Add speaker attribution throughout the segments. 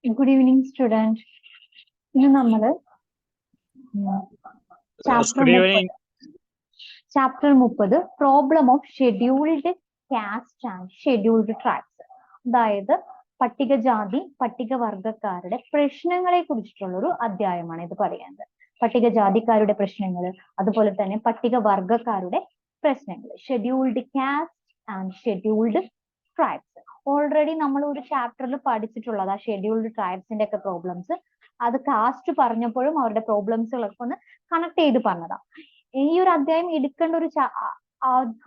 Speaker 1: Good evening, student. ഇന്ന് നമ്മള് chapter
Speaker 2: Good evening.
Speaker 1: Chapter 30 problem of scheduled caste and scheduled tribes, അതായത് പട്ടികജാതി പട്ടികവർഗക്കാരുടെ പ്രശ്നങ്ങളെ കുറിച്ചിട്ടുള്ള ഒരു അധ്യായമാണ് ഇത് പറയുന്നത്. പട്ടികജാതിക്കാരുടെ പ്രശ്നങ്ങൾ, അതുപോലെ തന്നെ പട്ടികവർഗക്കാരുടെ പ്രശ്നങ്ങൾ, scheduled caste and scheduled tribes. Already നമ്മൾ ഒരു ചാപ്റ്ററിൽ പഠിച്ചിട്ടുള്ളത് ആ ഷെഡ്യൂൾഡ് ട്രൈബ്സിന്റെ ഒക്കെ പ്രോബ്ലംസ്. അത് കാസ്റ്റ് പറഞ്ഞപ്പോഴും അവരുടെ പ്രോബ്ലംസുകളൊക്കെ ഒന്ന് കണക്ട് ചെയ്ത് പറഞ്ഞതാ. ഈ ഒരു അധ്യായം എടുക്കേണ്ട ഒരു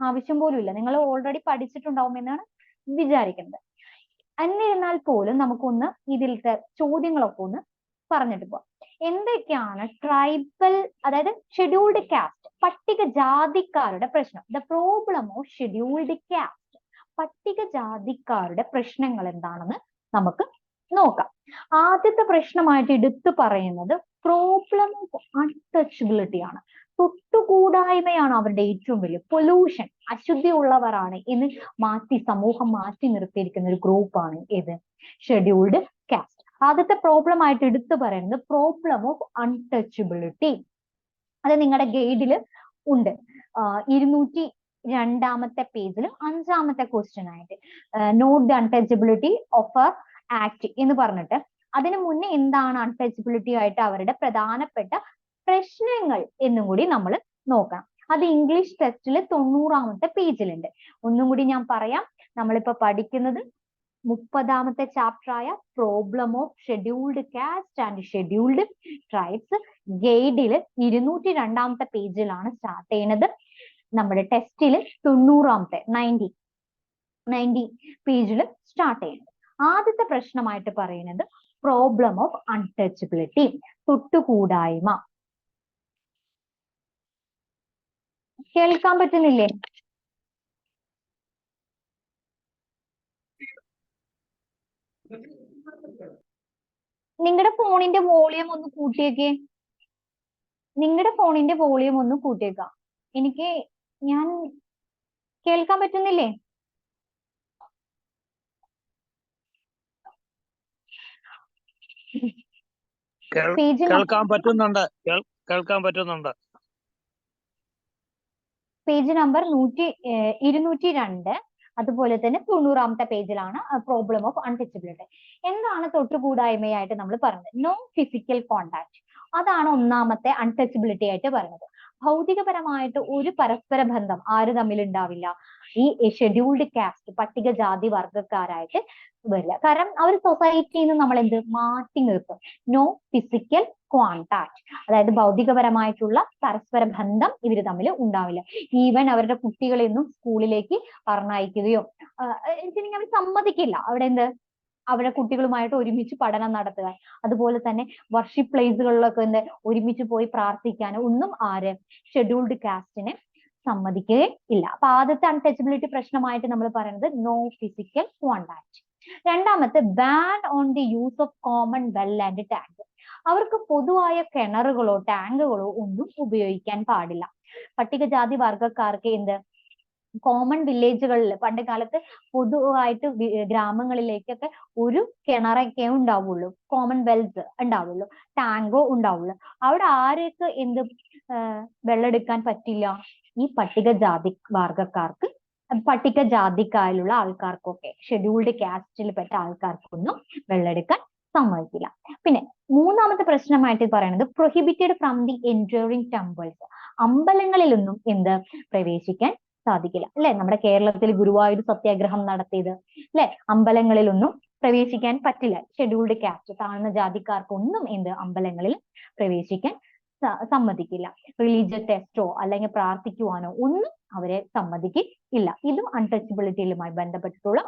Speaker 1: ആവശ്യം പോലും ഇല്ല, നിങ്ങൾ ഓൾറെഡി പഠിച്ചിട്ടുണ്ടാവും എന്നാണ് വിചാരിക്കുന്നത്. എന്നിരുന്നാൽ പോലും നമുക്കൊന്ന് ഇതിലത്തെ ചോദ്യങ്ങളൊക്കെ ഒന്ന് പറഞ്ഞിട്ട് പോവാം. എന്തൊക്കെയാണ് ട്രൈബൽ, അതായത് ഷെഡ്യൂൾഡ് കാസ്റ്റ്, പട്ടികജാതിക്കാരുടെ പ്രശ്നം, the problem of scheduled caste, പട്ടികജാതിക്കാരുടെ പ്രശ്നങ്ങൾ എന്താണെന്ന് നമുക്ക് നോക്കാം. ആദ്യത്തെ പ്രശ്നമായിട്ട് എടുത്തു പറയുന്നത് പ്രോബ്ലം ഓഫ് അൺടച്ചബിലിറ്റി ആണ്. തൊട്ടുകൂടായ്മയാണ് അവരുടെ ഏറ്റവും വലിയ പൊല്യൂഷൻ. അശുദ്ധി ഉള്ളവരാണ് എന്ന് സമൂഹം മാറ്റി നിർത്തിയിരിക്കുന്ന ഒരു ഗ്രൂപ്പാണ് ഏത്? Scheduled caste. ആദ്യത്തെ പ്രോബ്ലം ആയിട്ട് എടുത്തു പറയുന്നത് പ്രോബ്ലം ഓഫ് അൺടച്ചബിലിറ്റി. അത് നിങ്ങളുടെ ഗൈഡില് ഉണ്ട്. 202 പേജിൽ 5ാമത്തെ ക്വസ്റ്റ്യൻ ആയിട്ട് note the untouchability of a act എന്ന് പറഞ്ഞിട്ട്, അതിനു മുന്നേ എന്താണ് അൺടച്ചബിലിറ്റി ആയിട്ട് അവരുടെ പ്രധാനപ്പെട്ട പ്രശ്നങ്ങൾ എന്നും കൂടി നമ്മൾ നോക്കണം. അത് ഇംഗ്ലീഷ് ടെസ്റ്റിൽ 90ാമത്തെ പേജിലുണ്ട്. ഒന്നും കൂടി ഞാൻ പറയാം. നമ്മളിപ്പോ പഠിക്കുന്നത് 30ാമത്തെ ചാപ്റ്റർ ആയ problem of scheduled caste and scheduled tribes. ഗൈഡില് 202ാമത്തെ പേജിലാണ് സ്റ്റാർട്ട് ചെയ്യുന്നത്. നമ്മുടെ ടെസ്റ്റില് 90ാമത്തെ 90 പേജിൽ സ്റ്റാർട്ട് ചെയ്യുന്നത്. ആദ്യത്തെ പ്രശ്നമായിട്ട് പറയുന്നത് പ്രോബ്ലം ഓഫ് അൺടച്ചബിലിറ്റി, തൊട്ടുകൂടായ്മ. കേൾക്കാൻ പറ്റുന്നില്ലേ? നിങ്ങളുടെ ഫോണിന്റെ വോളിയം ഒന്ന് കൂട്ടിയേക്കേ. എനിക്ക് ഞാൻ കേൾക്കാൻ പറ്റുന്നില്ലേ?
Speaker 2: കേൾക്കാൻ പറ്റുന്നുണ്ട്.
Speaker 1: പേജ് നമ്പർ 202, അതുപോലെ തന്നെ 90ാമത്തെ പേജിലാണ് പ്രോബ്ലം ഓഫ് അൺടച്ചബിലിറ്റി. എന്താണ് തൊട്ടുകൂടായ്മയായിട്ട് നമ്മൾ പറഞ്ഞത്? No physical contact. അതാണ് ഒന്നാമത്തെ അൺടച്ചബിലിറ്റി ആയിട്ട് പറയുന്നത്. ഭൗതികപരമായിട്ട് ഒരു പരസ്പര ബന്ധം ആര് തമ്മിൽ ഉണ്ടാവില്ല? ഈ ഷെഡ്യൂൾഡ് കാസ്റ്റ്, പട്ടികജാതി വർഗക്കാരായിട്ട് വരില്ല. കാരണം അവർ സൊസൈറ്റിയിൽ നിന്ന് നമ്മൾ മാറ്റി നിർത്തും. നോ ഫിസിക്കൽ കോണ്ടാക്ട്, അതായത് ഭൗതികപരമായിട്ടുള്ള പരസ്പര ബന്ധം ഇവർ തമ്മിൽ ഉണ്ടാവില്ല. ഈവൻ അവരുടെ കുട്ടികളെയൊന്നും സ്കൂളിലേക്ക് പറഞ്ഞയക്കുകയോ അവർ സമ്മതിക്കില്ല. അവിടെ കുട്ടികളുമായിട്ട് ഒരുമിച്ച് പഠനം നടത്തുക, അതുപോലെ തന്നെ വർഷിപ്പ് പ്ലേസുകളിലൊക്കെ ഒരുമിച്ച് പോയി പ്രാർത്ഥിക്കാനോ ഒന്നും ഷെഡ്യൂൾഡ് കാസ്റ്റിനെ സമ്മതിക്കുകയില്ല. അപ്പൊ ആദ്യത്തെ അൺടച്ചബിലിറ്റി പ്രശ്നമായിട്ട് നമ്മൾ പറയുന്നത് നോ ഫിസിക്കൽ കോണ്ടാക്ട്. രണ്ടാമത്തെ ban on the use of common well and tank. അവർക്ക് പൊതുവായ കിണറുകളോ ടാങ്കുകളോ ഒന്നും ഉപയോഗിക്കാൻ പാടില്ല. പട്ടികജാതി വർഗക്കാർക്ക് കോമൺ വില്ലേജുകളിൽ പണ്ട് കാലത്ത് പൊതുവായിട്ട് ഗ്രാമങ്ങളിലേക്കൊക്കെ ഒരു കിണറൊക്കെ ഉണ്ടാവുള്ളൂ, കോമൺ വെൽസ് ഉണ്ടാവുള്ളൂ, ടാങ്കോ ഉണ്ടാവുള്ളൂ. അവിടെ ആരൊക്കെ വെള്ളമെടുക്കാൻ പറ്റില്ല? ഈ പട്ടികജാതി വർഗക്കാർക്ക്, പട്ടികജാതിക്കാരിലുള്ള ആൾക്കാർക്കൊക്കെ, ഷെഡ്യൂൾഡ് കാസ്റ്റിൽ പെട്ട ആൾക്കാർക്കൊന്നും വെള്ളമെടുക്കാൻ സമ്മതിക്കില്ല. പിന്നെ മൂന്നാമത്തെ പ്രശ്നമായിട്ട് പറയുന്നത് prohibited from the entering temples. അമ്പലങ്ങളിലൊന്നും പ്രവേശിക്കാൻ സാധിക്കില്ല. അല്ലെ, നമ്മുടെ കേരളത്തിൽ ഗുരുവായൂർ സത്യാഗ്രഹം നടത്തിയത് അല്ലെ, അമ്പലങ്ങളിലൊന്നും പ്രവേശിക്കാൻ പറ്റില്ല. ഷെഡ്യൂൾഡ് കാസ്റ്റ്, താഴ്ന്ന ജാതിക്കാർക്കൊന്നും അമ്പലങ്ങളിൽ പ്രവേശിക്കാൻ സമ്മതിക്കില്ല. റിലീജിയസ് ടെസ്റ്റോ അല്ലെങ്കിൽ പ്രാർത്ഥിക്കുവാനോ ഒന്നും അവരെ സമ്മതിക്കില്ല. ഇതും അൺടച്ചബിലിറ്റിയുമായി ബന്ധപ്പെട്ടിട്ടുള്ള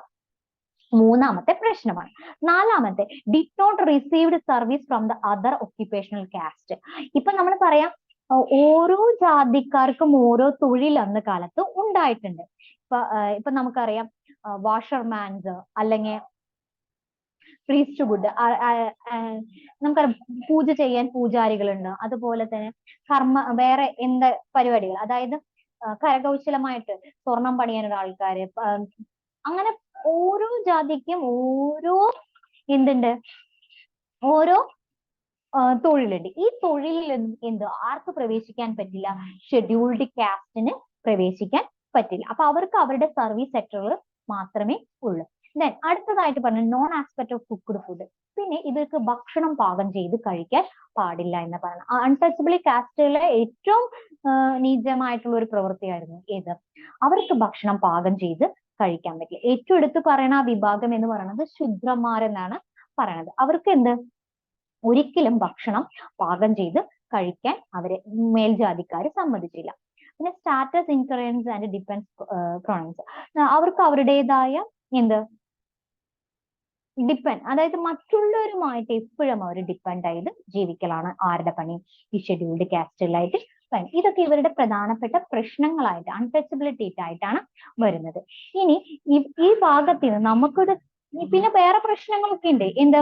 Speaker 1: മൂന്നാമത്തെ പ്രശ്നമാണ്. നാലാമത്തെ did not received service from the other occupational caste. ഇപ്പൊ നമ്മൾ പറയാം, ഓരോ ജാതിക്കാർക്കും ഓരോ തൊഴിൽ അന്ന് കാലത്ത് ഉണ്ടായിട്ടുണ്ട്. ഇപ്പൊ നമുക്കറിയാം, വാഷർമാൻസ് അല്ലെങ്കിൽ പ്രീസ്റ്റ്ഹുഡ്, നമുക്കറിയാം പൂജ ചെയ്യാൻ പൂജാരികളുണ്ട്. അതുപോലെ തന്നെ വേറെ പരിപാടികൾ, അതായത് കരകൗശലമായിട്ട് സ്വർണം പണിയാനുള്ള ആൾക്കാര്, അങ്ങനെ ഓരോ ജാതിക്കും ഓരോ ഓരോ തൊഴിലുണ്ട്. ഈ തൊഴിലിൽ എന്ത് ആർക്ക് പ്രവേശിക്കാൻ പറ്റില്ല? ഷെഡ്യൂൾഡ് കാസ്റ്റിന് പ്രവേശിക്കാൻ പറ്റില്ല. അപ്പൊ അവർക്ക് അവരുടെ സർവീസ് സെക്ടറിൽ മാത്രമേ ഉള്ളൂ. ദെൻ അടുത്തതായിട്ട് പറഞ്ഞു non aspect of cooked food. പിന്നെ ഇവർക്ക് ഭക്ഷണം പാകം ചെയ്ത് കഴിക്കാൻ പാടില്ല എന്ന് പറഞ്ഞു. അൺടച്ചബിൾ കാസ്റ്റിലെ ഏറ്റവും നീചമായിട്ടുള്ള ഒരു പ്രവൃത്തിയായിരുന്നു ഏത്? അവർക്ക് ഭക്ഷണം പാകം ചെയ്ത് കഴിക്കാൻ പറ്റില്ല. ഏറ്റവും എടുത്തു പറയുന്ന ആ വിഭാഗം എന്ന് പറയുന്നത് ശൂദ്രന്മാരെന്നാണ് പറയണത്. അവർക്ക് എന്ത് ഒരിക്കലും ഭക്ഷണം പാകം ചെയ്ത് കഴിക്കാൻ അവരെ മേൽജാതിക്കാർ സമ്മതിച്ചില്ല. പിന്നെ സ്റ്റാറ്റസ് ഇൻകറൻസ് ആൻഡ് ഡിഫൻസ് ക്രോണൻസ്, അവർക്ക് അവരുടേതായ എന്ത് അതായത് മറ്റുള്ളവരുമായിട്ട് എപ്പോഴും അവർ ഡിപ്പെൻഡ് ചെയ്ത് ജീവിക്കലാണ് ആരുടെ പണി? ഈ ഷെഡ്യൂൾഡ് കാസ്റ്റുകളായിട്ട് പണി. ഇതൊക്കെ ഇവരുടെ പ്രധാനപ്പെട്ട പ്രശ്നങ്ങളായിട്ട് അൺടച്ചബിലിറ്റി ആയിട്ടാണ് വരുന്നത്. ഇനി ഈ ഭാഗത്തിന് നമുക്കൊരു പിന്നെ വേറെ പ്രശ്നങ്ങളൊക്കെ ഉണ്ട്. എന്ത്?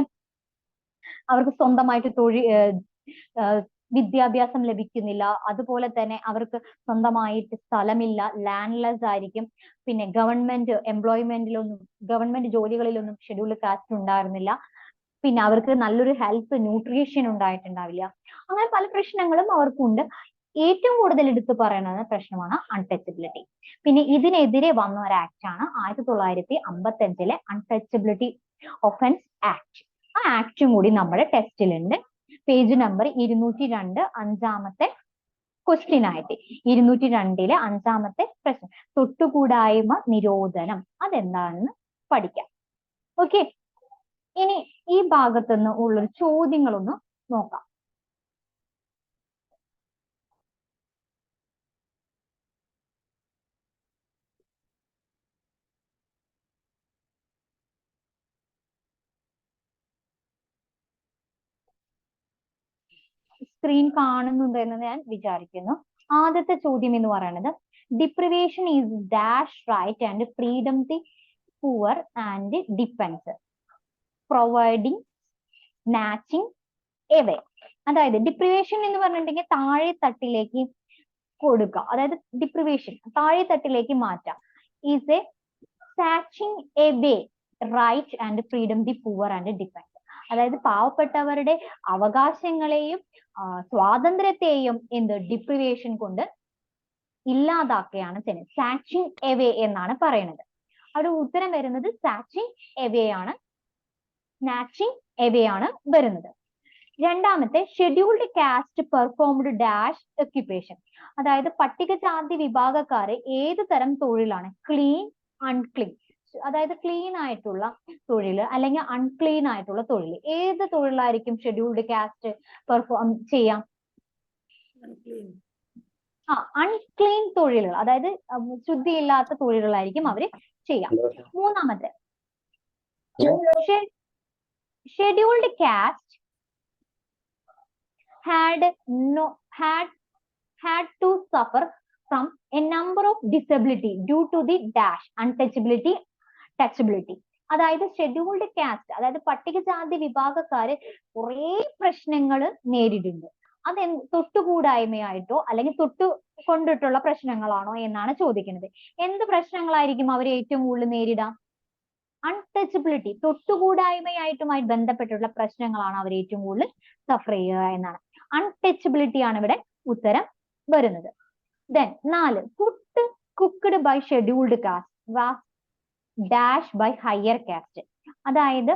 Speaker 1: അവർക്ക് സ്വന്തമായിട്ട് വിദ്യാഭ്യാസം ലഭിക്കുന്നില്ല. അതുപോലെ തന്നെ അവർക്ക് സ്വന്തമായിട്ട് സ്ഥലമില്ല, ലാൻഡ്ലെസ് ആയിരിക്കും. പിന്നെ ഗവൺമെന്റ് ജോലികളിലൊന്നും ഷെഡ്യൂൾഡ് കാസ്റ്റ് ഉണ്ടായിരുന്നില്ല. പിന്നെ അവർക്ക് നല്ലൊരു ഹെൽത്ത് ന്യൂട്രീഷൻ ഉണ്ടായിട്ടുണ്ടാവില്ല. അങ്ങനെ പല പ്രശ്നങ്ങളും അവർക്കുണ്ട്. ഏറ്റവും കൂടുതൽ എടുത്തു പറയുന്ന പ്രശ്നമാണ് അൺടച്ചബിലിറ്റി. പിന്നെ ഇതിനെതിരെ വന്ന ഒരു ആക്ട് ആണ് 1955 അൺടച്ചബിലിറ്റി ഒഫൻസ് ആക്ട്. ആ ആക്ടും കൂടി നമ്മുടെ ടെസ്റ്റിലുണ്ട്. പേജ് നമ്പർ 202, 5ാമത്തെ ക്വസ്റ്റ്യൻ ആയിട്ട്. 202 5ാമത്തെ പ്രശ്നം, തൊട്ടുകൂടായ്മ നിരോധനം അതെന്താണെന്ന് പഠിക്കാം. ഓക്കെ, ഇനി ഈ ഭാഗത്തുനിന്ന് ഉള്ളൊരു ചോദ്യങ്ങളൊന്ന് നോക്കാം. സ്ക്രീൻ കാണുന്നുണ്ടെന്ന് ഞാൻ വിചാരിക്കുന്നു. ആദ്യത്തെ ചോദ്യം എന്ന് പറയുന്നത് deprivation is dash right and freedom the poor and defence providing snatching away. അതായത് ഡിപ്രിവേഷൻ എന്ന് പറഞ്ഞിട്ടുണ്ടെങ്കിൽ താഴെ തട്ടിലേക്ക് കൊടുക്കുക, അതായത് ഡിപ്രിവേഷൻ താഴെ തട്ടിലേക്ക് മാറ്റാം. Is a snatching away right and freedom the poor and defence. അതായത് പാവപ്പെട്ടവരുടെ അവകാശങ്ങളെയും സ്വാതന്ത്ര്യത്തെയും ഡിപ്രിവേഷൻ കൊണ്ട് ഇല്ലാതാക്കുകയാണ് ചെയ്യുന്നത്. സാച്ചിങ് എവേ എന്നാണ് പറയുന്നത്. അവിടെ ഉത്തരം വരുന്നത് സാച്ചിങ് എവേ ആണ്, സ്നാച്ചിങ് എവേ ആണ് വരുന്നത്. രണ്ടാമത്തെ scheduled caste performed dash occupation. അതായത് പട്ടികജാതി വിഭാഗക്കാരെ ഏത് തരം തൊഴിലാണ്? Clean, unclean. അതായത് ക്ലീൻ ആയിട്ടുള്ള തൊഴിൽ അല്ലെങ്കിൽ അൺക്ലീൻ ആയിട്ടുള്ള തൊഴിൽ. ഏത് തൊഴിലായിരിക്കും ഷെഡ്യൂൾഡ് കാസ്റ്റ് പെർഫോം ചെയ്യാം? അൺക്ലീൻ തൊഴിലുകൾ, അതായത് ശുദ്ധിയില്ലാത്ത തൊഴിലുകളായിരിക്കും അവര് ചെയ്യാം. മൂന്നാമത്തെ scheduled cast had to suffer from a number of disability due to the dash untouchability, touchability. അതായത് ഷെഡ്യൂൾഡ് കാസ്റ്റ്, അതായത് പട്ടികജാതി വിഭാഗക്കാര് കുറെ പ്രശ്നങ്ങൾ നേരിടുന്നുണ്ട്. അത് തൊട്ടുകൂടായ്മയായിട്ടോ അല്ലെങ്കിൽ കൊണ്ടിട്ടുള്ള പ്രശ്നങ്ങളാണോ എന്നാണ് ചോദിക്കുന്നത്. എന്ത് പ്രശ്നങ്ങളായിരിക്കും അവർ ഏറ്റവും കൂടുതൽ നേരിടാം? അൺടച്ചബിലിറ്റി, തൊട്ടുകൂടായ്മയായിട്ടുമായി ബന്ധപ്പെട്ടുള്ള പ്രശ്നങ്ങളാണ് അവർ ഏറ്റവും കൂടുതൽ സഫർ ചെയ്യുക എന്നാണ്. അൺടച്ചബിലിറ്റി ആണ് ഇവിടെ ഉത്തരം വരുന്നത്. Then 4, food cooked by scheduled caste was dash by higher caste. അതായത്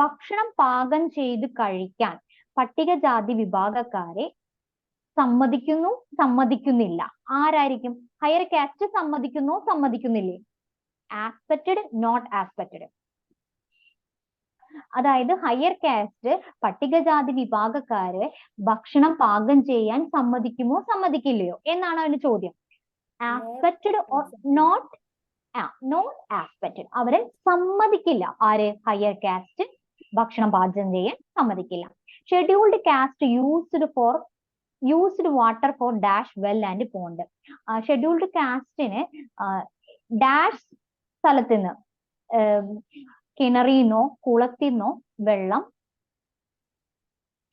Speaker 1: ഭക്ഷണം പാകം ചെയ്ത് കഴിക്കാൻ പട്ടികജാതി വിഭാഗക്കാരെ സമ്മതിക്കുന്നില്ല. ആരായിരിക്കും? ഹയർ കാസ്റ്റ് സമ്മതിക്കുന്നില്ലേ? Expected, not expected. അതായത് ഹയർ കാസ്റ്റ് പട്ടികജാതി വിഭാഗക്കാരെ ഭക്ഷണം പാകം ചെയ്യാൻ സമ്മതിക്കുമോ സമ്മതിക്കില്ലയോ എന്നാണ് അവന്റെ ചോദ്യം. Expected or not expected. അവരെ സമ്മതിക്കില്ല. ആര്? ഹയർ കാസ്റ്റ് ഭക്ഷണം പാചകം ചെയ്യാൻ സമ്മതിക്കില്ല. Scheduled caste used water for dash well and pond. Scheduled കാസ്റ്റിന് ഡാഷ് സ്ഥലത്ത് നിന്ന് കിണറിന്നോ കുളത്തിന്നോ വെള്ളം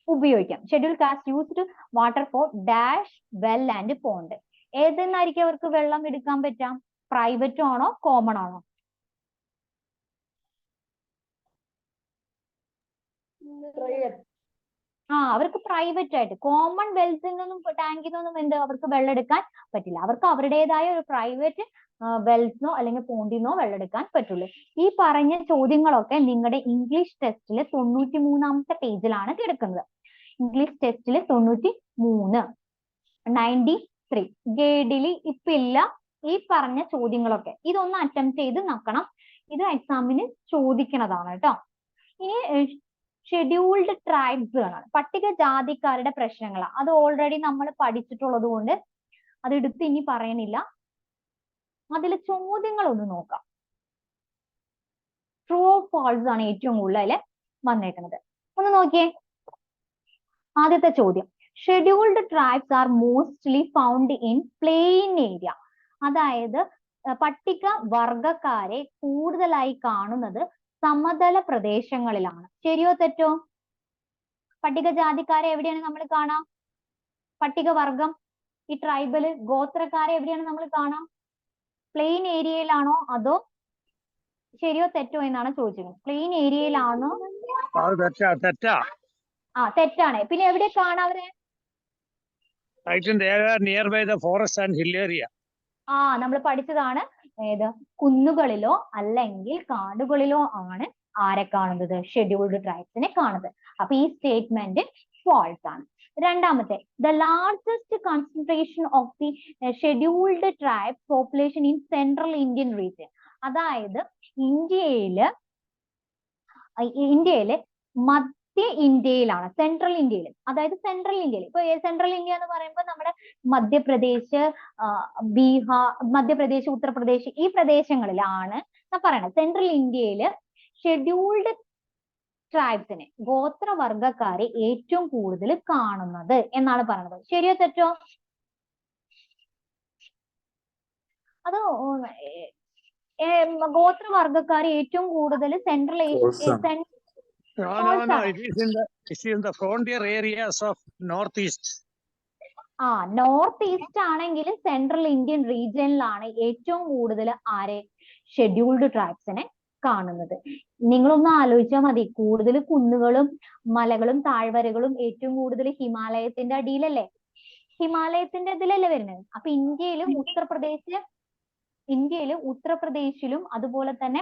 Speaker 1: ഉപയോഗിക്കാം. Schedule caste used water for dash well and pond. ഏതെന്നായിരിക്കും അവർക്ക് വെള്ളം എടുക്കാൻ പറ്റാം? പ്രൈവറ്റ് ആണോ കോമൺ ആണോ? അവർക്ക് പ്രൈവറ്റ് ആയിട്ട് കോമൺ വെൽത്തിൽ നിന്നും ടാങ്കിൽ നിന്നും എന്ത് അവർക്ക് വെള്ളം എടുക്കാൻ പറ്റില്ല. അവർക്ക് അവരുടേതായ ഒരു പ്രൈവറ്റ് വെൽസിനോ അല്ലെങ്കിൽ പോണ്ടിന്നോ വെള്ളം എടുക്കാൻ പറ്റുള്ളൂ. ഈ പറഞ്ഞ ചോദ്യങ്ങളൊക്കെ നിങ്ങളുടെ ഇംഗ്ലീഷ് ടെസ്റ്റിൽ 93-ാമത്തെ പേജിലാണ് കിടക്കുന്നത്. ഇംഗ്ലീഷ് ടെസ്റ്റിൽ 93 ഗൈഡിൽ ഇപ്പൊ ഇല്ല ഈ പറഞ്ഞ ചോദ്യങ്ങളൊക്കെ. ഇതൊന്ന് അറ്റംപ്റ്റ് ചെയ്ത് നോക്കണം. ഇത് എക്സാമിന് ചോദിക്കുന്നതാണ് കേട്ടോ. ഇനി ഷെഡ്യൂൾഡ് ട്രൈബ്സ് ആണ്, പട്ടികജാതിക്കാരുടെ പ്രശ്നങ്ങളാണ്. അത് ഓൾറെഡി നമ്മൾ പഠിച്ചിട്ടുള്ളത് കൊണ്ട് അത് എടുത്ത് ഇനി പറയണില്ല. അതിൽ ചോദ്യങ്ങൾ ഒന്ന് നോക്കാം. ട്രൂ ഫാൾസ് ആണ് ഏറ്റവും കൂടുതൽ വന്നേക്കുന്നത്. ഒന്ന് നോക്കിയേ. ആദ്യത്തെ ചോദ്യം, scheduled tribes are mostly found in plain area. അതായത് പട്ടിക വർഗക്കാരെ കൂടുതലായി കാണുന്നത് സമതല പ്രദേശങ്ങളിലാണ്. ശരിയോ തെറ്റോ? പട്ടികജാതിക്കാരെ എവിടെയാണ് നമ്മൾ കാണാം? പട്ടികവർഗം, ഈ ട്രൈബല് ഗോത്രക്കാരെ എവിടെയാണ് നമ്മൾ കാണാം? പ്ലെയിൻ ഏരിയയിലാണോ അതോ ശരിയോ തെറ്റോ എന്നാണ് ചോദിച്ചത്. പ്ലെയിൻ ഏരിയയിലാണോ? തെറ്റാണ്. പിന്നെ എവിടെ കാണാം അവരെ?
Speaker 2: Near by the forest and hill area.
Speaker 1: നമ്മൾ പഠിച്ചതാണ്. ഏത് കുന്നുകളിലോ അല്ലെങ്കിൽ കാടുകളിലോ ആണ് ആരെ കാണുന്നത്? ഷെഡ്യൂൾഡ് ട്രൈബ്സിനെ കാണുന്നത്. അപ്പൊ ഈ സ്റ്റേറ്റ്മെന്റ് ഫാൾസ് ആണ്. രണ്ടാമത്തെ, the largest concentration of the scheduled tribe population in central Indian region. അതായത് ഇന്ത്യയില് മധ്യ ഇന്ത്യയിലാണ്, സെൻട്രൽ ഇന്ത്യയിൽ. അതായത് സെൻട്രൽ ഇന്ത്യയിൽ ഇപ്പൊ സെൻട്രൽ ഇന്ത്യ എന്ന് പറയുമ്പോൾ നമ്മുടെ മധ്യപ്രദേശ്, മധ്യപ്രദേശ്, ഉത്തർപ്രദേശ് ഈ പ്രദേശങ്ങളിലാണ് ഞാൻ പറയണത്. സെൻട്രൽ ഇന്ത്യയിൽ ഷെഡ്യൂൾഡ് ട്രൈബ്സിനെ, ഗോത്രവർഗക്കാരെ ഏറ്റവും കൂടുതൽ കാണുന്നത് എന്നാണ് പറയുന്നത്. ശരിയോ തെറ്റോ? അത് ഗോത്രവർഗക്കാരെ ഏറ്റവും കൂടുതൽ central
Speaker 2: frontier areas of north east.
Speaker 1: North east ആണെങ്കിൽ സെൻട്രൽ ഇന്ത്യൻ റീജിയനിലാണ് ഏറ്റവും കൂടുതൽ ആരെ? ഷെഡ്യൂൾഡ് ട്രൈബ്സിനെ കാണുന്നത്. നിങ്ങളൊന്ന് ആലോചിച്ചാൽ മതി. കൂടുതൽ കുന്നുകളും മലകളും താഴ്വരകളും ഏറ്റവും കൂടുതൽ ഹിമാലയത്തിന്റെ അടിയിലല്ലേ? ഹിമാലയത്തിന്റെ ഇതിലല്ലേ വരുന്നത്. അപ്പൊ ഇന്ത്യയില് ഉത്തർപ്രദേശിലും അതുപോലെ തന്നെ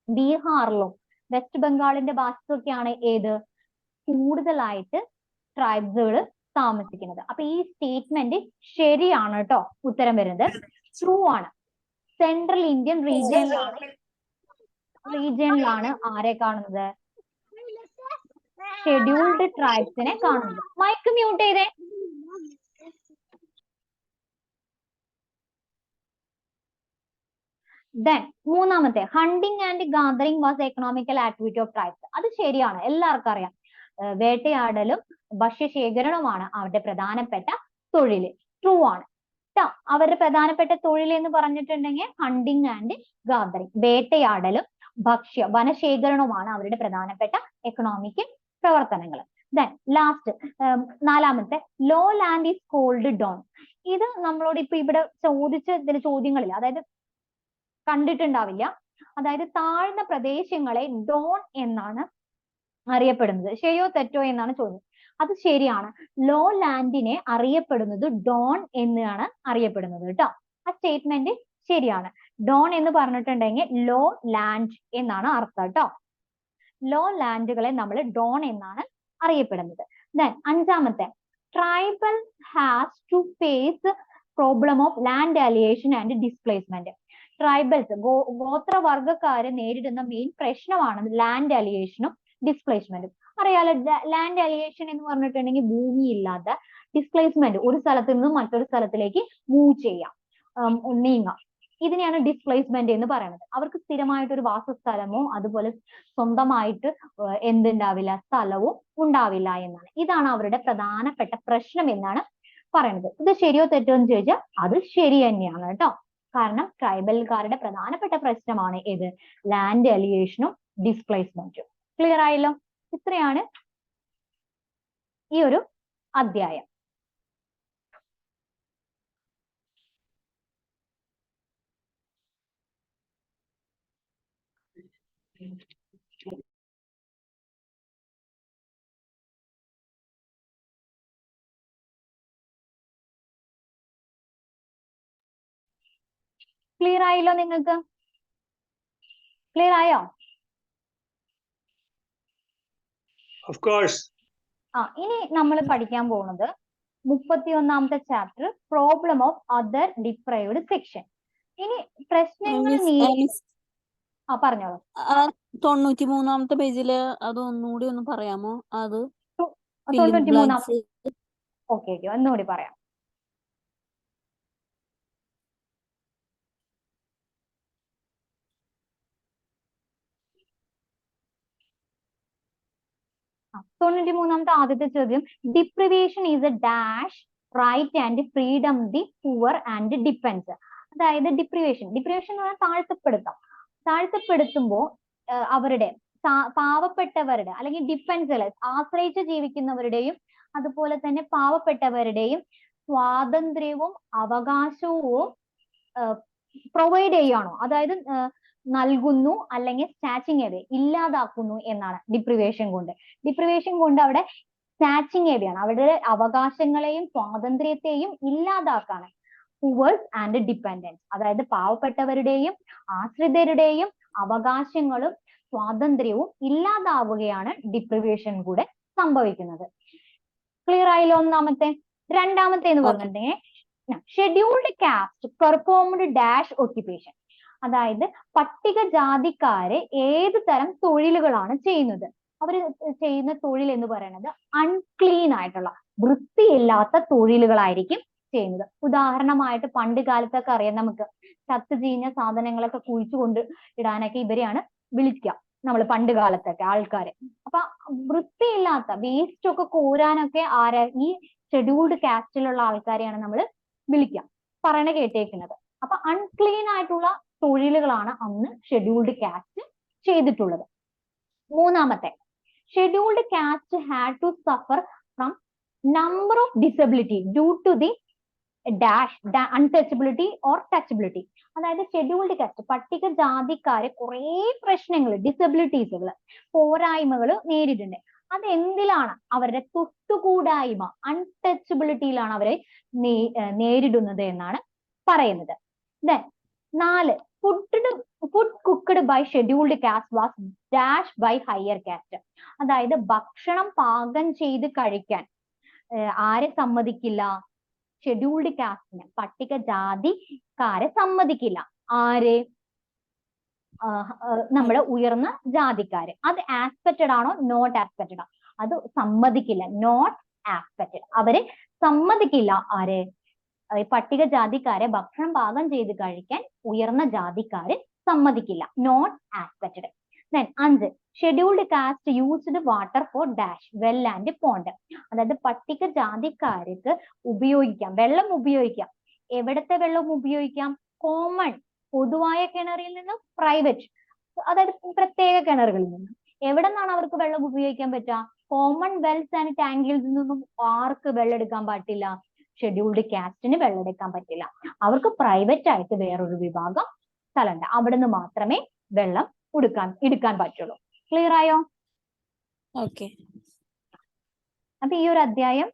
Speaker 1: ബീഹാറിലും വെസ്റ്റ് ബംഗാളിന്റെ ഭാഗത്തൊക്കെയാണ് ഏത് കൂടുതലായിട്ട് ട്രൈബ്സുകൾ താമസിക്കുന്നത്. അപ്പൊ ഈ സ്റ്റേറ്റ്മെന്റ് ശരിയാണ് കേട്ടോ. ഉത്തരം വരുന്നത് ട്രൂ ആണ്. സെൻട്രൽ ഇന്ത്യൻ റീജിയനിലാണ് ആരെ കാണുന്നത്? ഷെഡ്യൂൾഡ് ട്രൈബ്സിനെ കാണുന്നത്. മൈക്ക് മ്യൂട്ട് ചെയ്തേ. Then മൂന്നാമത്തെ, hunting and gathering was economical activity of tribes. അത് ശരിയാണ്, എല്ലാവർക്കും അറിയാം. വേട്ടയാടലും ഭക്ഷ്യശേഖരണവുമാണ് അവരുടെ പ്രധാനപ്പെട്ട തൊഴിൽ. ട്രൂ ആണ് ട്ടോ. അവരുടെ പ്രധാനപ്പെട്ട തൊഴിൽ എന്ന് പറഞ്ഞിട്ടുണ്ടെങ്കിൽ ഹണ്ടിങ് ആൻഡ് ഗാദറിംഗ്, വേട്ടയാടലും വനശേഖരണവുമാണ് അവരുടെ പ്രധാനപ്പെട്ട എക്കണോമിക് പ്രവർത്തനങ്ങൾ. ദെൻ ലാസ്റ്റ് നാലാമത്തെ, low land is called doon. ഇത് നമ്മളോട് ഇപ്പൊ ഇവിടെ ചോദിച്ച ചോദ്യങ്ങളില്ല, അതായത് കണ്ടിട്ടുണ്ടാവില്ല. അതായത് താഴ്ന്ന പ്രദേശങ്ങളെ ഡോൺ എന്നാണ് അറിയപ്പെടുന്നത്. ശരിയോ തെറ്റോ എന്നാണ് ചോദ്യം. അത് ശരിയാണ്. ലോ ലാൻഡിനെ അറിയപ്പെടുന്നത് ഡോൺ എന്നാണ് അറിയപ്പെടുന്നത് കേട്ടോ. ആ സ്റ്റേറ്റ്മെന്റ് ശരിയാണ്. ഡോൺ എന്ന് പറഞ്ഞിട്ടുണ്ടെങ്കിൽ ലോ ലാൻഡ് എന്നാണ് അർത്ഥം കേട്ടോ. ലോ ലാൻഡുകളെ നമ്മൾ ഡോൺ എന്നാണ് അറിയപ്പെടുന്നത്. ദെൻ അഞ്ചാമത്തെ, tribal has to face problem of land alienation and displacement. Tribals, ഗോത്രവർഗക്കാര് നേരിടുന്ന മെയിൻ പ്രശ്നമാണ് ലാൻഡ് അലിയേഷനും ഡിസ്പ്ലേസ്മെന്റും. അറിയാലോ, ലാൻഡ് അലിയേഷൻ എന്ന് പറഞ്ഞിട്ടുണ്ടെങ്കിൽ ഭൂമിയില്ലാത്ത ഡിസ്പ്ലേസ്മെന്റ്, ഒരു സ്ഥലത്ത് നിന്നും മറ്റൊരു സ്ഥലത്തിലേക്ക് മൂവ് ചെയ്യാം, നീങ്ങാം. ഇതിനെയാണ് ഡിസ്പ്ലേസ്മെന്റ് എന്ന് പറയുന്നത്. അവർക്ക് സ്ഥിരമായിട്ടൊരു വാസസ്ഥലമോ അതുപോലെ സ്വന്തമായിട്ട് എന്തുണ്ടാവില്ല, സ്ഥലവും ഉണ്ടാവില്ല എന്നാണ്. ഇതാണ് അവരുടെ പ്രധാനപ്പെട്ട പ്രശ്നം എന്നാണ് പറയുന്നത്. ഇത് ശരിയോ തെറ്റോ എന്ന് ചോദിച്ചാൽ അത് ശരി തന്നെയാണ് കേട്ടോ. കാരണം ട്രൈബൽക്കാരുടെ പ്രധാനപ്പെട്ട പ്രശ്നമാണ് ഏത്? ലാൻഡ് അലിയേഷനും ഡിസ്പ്ലേസ്മെന്റും. ക്ലിയർ ആയല്ലോ? ഇത്രയാണ് ഈ ഒരു അധ്യായം. ക്ലിയർ ആയല്ലോ നിങ്ങൾക്ക്? ക്ലിയർ ആയോ?
Speaker 2: Of course.
Speaker 1: ഇനി നമ്മൾ പഠിക്കാൻ പോകുന്നത് 31ാമത്തെ chapter problem of other deprived section. ഇനി പ്രശ്നങ്ങൾ പറഞ്ഞോളൂ.
Speaker 3: 93ാമത്തെ പേജില് അത് ഒന്നുകൂടി ഒന്ന് പറയാമോ? അത്
Speaker 1: 93 ഓക്കെ ഒന്നുകൂടി പറയാം. തൊണ്ണൂറ്റിമൂന്നാമത്തെ ആദ്യത്തെ ചോദ്യം, deprivation is a dash right and freedom the poor and defence. അതായത് ഡിപ്രിവേഷൻ എന്ന് പറഞ്ഞാൽ താഴ്ത്തപ്പെടുത്തുമ്പോൾ അവരുടെ പാവപ്പെട്ടവരുടെ അല്ലെങ്കിൽ ഡിപ്പെൻസുകളെ ആശ്രയിച്ച് ജീവിക്കുന്നവരുടെയും അതുപോലെ തന്നെ പാവപ്പെട്ടവരുടെയും സ്വാതന്ത്ര്യവും അവകാശവും പ്രൊവൈഡ് ചെയ്യുകയാണോ, അതായത് നൽകുന്നു അല്ലെങ്കിൽ സ്നാച്ചിങ് എവേ ഇല്ലാതാക്കുന്നു എന്നാണ് ഡിപ്രിവേഷൻ കൊണ്ട്. ഡിപ്രിവേഷൻ കൊണ്ട് അവിടെ സ്നാച്ചിങ് എവേ ആണ്, അവരുടെ അവകാശങ്ങളെയും സ്വാതന്ത്ര്യത്തെയും ഇല്ലാതാക്കാണ്. പുവേഴ്സ് ആൻഡ് ഡിപ്പെൻഡൻസ്, അതായത് പാവപ്പെട്ടവരുടെയും ആശ്രിതരുടെയും അവകാശങ്ങളും സ്വാതന്ത്ര്യവും ഇല്ലാതാവുകയാണ് ഡിപ്രിവേഷൻ കൂടെ സംഭവിക്കുന്നത്. ക്ലിയർ ആയല്ലോ ഒന്നാമത്തെ? രണ്ടാമത്തെ എന്ന് പറഞ്ഞിട്ടുണ്ടെങ്കിൽ scheduled caste performed dash occupation, അതായത് പട്ടികജാതിക്കാര് ഏത് തരം തൊഴിലുകളാണ് ചെയ്യുന്നത്? അവർ ചെയ്യുന്ന തൊഴിൽ എന്ന് പറയുന്നത് അൺക്ലീൻ ആയിട്ടുള്ള വൃത്തിയില്ലാത്ത തൊഴിലുകളായിരിക്കും ചെയ്യുന്നത്. ഉദാഹരണമായിട്ട് പണ്ട് കാലത്തൊക്കെ അറിയാം നമുക്ക്, ചത്തു ചീഞ്ഞ സാധനങ്ങളൊക്കെ കുഴിച്ചു കൊണ്ട് ഇടാനൊക്കെ ഇവരെയാണ് വിളിക്കുക നമ്മൾ പണ്ട് കാലത്തൊക്കെ ആൾക്കാരെ. അപ്പൊ വൃത്തിയില്ലാത്ത വേസ്റ്റ് ഒക്കെ കോരാനൊക്കെ ഈ ഷെഡ്യൂൾഡ് കാസ്റ്റിലുള്ള ആൾക്കാരെയാണ് നമ്മൾ വിളിക്കുക, പറയണ കേട്ടേക്കുന്നത്. അപ്പൊ അൺക്ലീൻ ആയിട്ടുള്ള തൊഴിലുകളാണ് അന്ന് ഷെഡ്യൂൾഡ് കാസ്റ്റ് ചെയ്തിട്ടുള്ളത്. മൂന്നാമത്തെ, scheduled caste had to suffer from number of disability due to the dash untouchability or touchability. അതായത് ഷെഡ്യൂൾഡ് കാസ്റ്റ് പട്ടികജാതിക്കാരെ കുറെ പ്രശ്നങ്ങൾ, ഡിസബിലിറ്റീസുകൾ, പോരായ്മകൾ നേരിട്ടുണ്ട്. അത് എന്തിലാണ്? അവരുടെ തൊട്ടുകൂടായ്മ, അൺടച്ചബിലിറ്റിയിലാണ് അവരെ നേരിടുന്നത് എന്നാണ് പറയുന്നത്. Then 4, food cooked by scheduled caste was dash by higher caste. അതായത് ഭക്ഷണം പാകം ചെയ്ത് കഴിക്കാൻ ആരെ സമ്മതിക്കില്ല? ഷെഡ്യൂൾഡ് കാസ്റ്റിന്, പട്ടികജാതിക്കാരെ സമ്മതിക്കില്ല. ആര്? നമ്മുടെ ഉയർന്ന ജാതിക്കാര്. അത് ആസ്പെക്റ്റഡ് ആണോ നോട്ട് ആസ്പെക്റ്റഡ് ആണോ? അത് സമ്മതിക്കില്ല, നോട്ട് ആസ്പെക്റ്റഡ്. അവര് സമ്മതിക്കില്ല. ആര്? പട്ടികജാതിക്കാരെ ഭക്ഷണം പാകം ചെയ്ത് കഴിക്കാൻ ഉയർന്ന ജാതിക്കാര് സമ്മതിക്കില്ല, not expected. Then 5, scheduled caste used water for dash well and pond. അതായത് പട്ടികജാതിക്കാർക്ക് ഉപയോഗിക്കാം, വെള്ളം ഉപയോഗിക്കാം. എവിടത്തെ വെള്ളം ഉപയോഗിക്കാം? കോമൺ, പൊതുവായ കിണറിൽ നിന്നും പ്രൈവറ്റ്, അതായത് പ്രത്യേക കിണറുകളിൽ നിന്നും. എവിടെ നിന്നാണ് അവർക്ക് വെള്ളം ഉപയോഗിക്കാൻ പറ്റുക? കോമൺ വെൽസ് ആൻഡ് ടാങ്കിൽ നിന്നും ആർക്ക് വെള്ളം എടുക്കാൻ പറ്റില്ല? ഷെഡ്യൂൾഡ് കാസ്റ്റിന് വെള്ളം എടുക്കാൻ പറ്റില്ല. അവർക്ക് പ്രൈവറ്റ് ആയിട്ട് വേറൊരു വിഭാഗം സ്ഥലമുണ്ട്, അവിടെ നിന്ന് മാത്രമേ വെള്ളം എടുക്കാൻ പറ്റുള്ളൂ. ക്ലിയർ ആയോ?
Speaker 3: ഓക്കെ.
Speaker 1: അപ്പൊ ഈ ഒരു അധ്യായം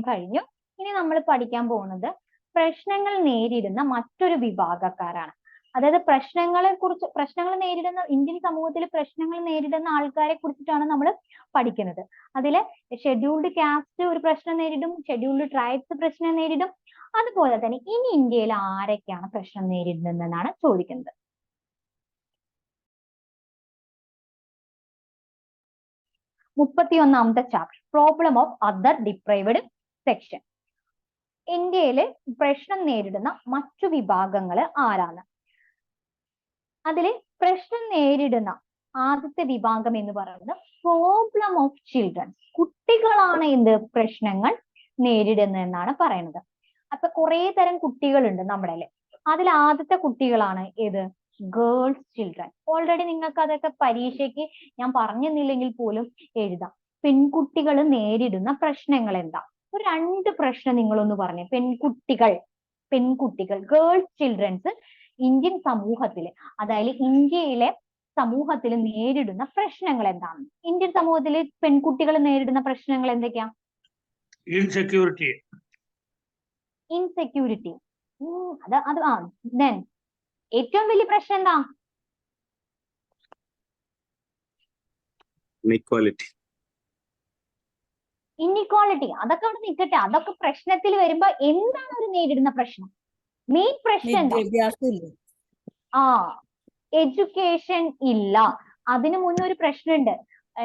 Speaker 1: കഴിഞ്ഞു. ഇനി നമ്മൾ പഠിക്കാൻ പോകുന്നത് പ്രശ്നങ്ങൾ നേരിടുന്ന മറ്റൊരു വിഭാഗക്കാരാണ്. അതായത് പ്രശ്നങ്ങൾ നേരിടുന്ന ഇന്ത്യൻ സമൂഹത്തിൽ പ്രശ്നങ്ങൾ നേരിടുന്ന ആൾക്കാരെ കുറിച്ചിട്ടാണ് നമ്മൾ പഠിക്കുന്നത്. അതില് ഷെഡ്യൂൾഡ് കാസ്റ്റ് ഒരു പ്രശ്നം നേരിടും, ഷെഡ്യൂൾഡ് ട്രൈബ്സ് പ്രശ്നം നേരിടും. അതുപോലെ തന്നെ ഇനി ഇന്ത്യയിൽ ആരൊക്കെയാണ് പ്രശ്നം നേരിടുന്നതെന്നാണ് ചോദിക്കുന്നത്. മുപ്പത്തിയൊന്നാമത്തെ chapter problem of other deprived section. ഇന്ത്യയില് പ്രശ്നം നേരിടുന്ന മറ്റു വിഭാഗങ്ങൾ ആരാണ്? അതില് പ്രശ്നം നേരിടുന്ന ആദ്യത്തെ വിഭാഗം എന്ന് പറയുന്നത് പ്രോബ്ലം ഓഫ് ചിൽഡ്രൻ. കുട്ടികളാണ് എന്ത് പ്രശ്നങ്ങൾ നേരിടുന്നത് എന്നാണ് പറയുന്നത്. അപ്പൊ കുറെ തരം കുട്ടികളുണ്ട് നമ്മുടെ. അതിൽ ആദ്യത്തെ കുട്ടികളാണ് ഏത്? Girls children. ഓൾറെഡി നിങ്ങൾക്ക് അതൊക്കെ പരീക്ഷയ്ക്ക് ഞാൻ പറഞ്ഞില്ലെങ്കിൽ പോലും എഴുതാം. പെൺകുട്ടികൾ നേരിടുന്ന പ്രശ്നങ്ങൾ എന്താ? ഒരു 2 പ്രശ്നം നിങ്ങളൊന്ന് പറഞ്ഞേ. പെൺകുട്ടികൾ ഗേൾസ് ചിൽഡ്രൻസ് ഇന്ത്യൻ സമൂഹത്തില്, അതായത് ഇന്ത്യയിലെ സമൂഹത്തിൽ നേരിടുന്ന പ്രശ്നങ്ങൾ എന്താണ്? ഇന്ത്യൻ സമൂഹത്തിൽ പെൺകുട്ടികൾ നേരിടുന്ന പ്രശ്നങ്ങൾ എന്തൊക്കെയാ? ഇൻസെക്യൂരിറ്റി. അത് ദെൻ ഏറ്റവും വലിയ പ്രശ്നം എന്താ? ഇൻഇക്വാളിറ്റി. അതൊക്കെ അവിടെ നിൽക്കട്ടെ. അതൊക്കെ പ്രശ്നത്തിൽ വരുമ്പോ എന്താണ് അവർ നേരിടുന്ന പ്രശ്നം? മെയിൻ പ്രശ്നം എന്താ? എഡ്യൂക്കേഷൻ ഇല്ല. അതിനു മുന്നേ ഒരു പ്രശ്നമുണ്ട്.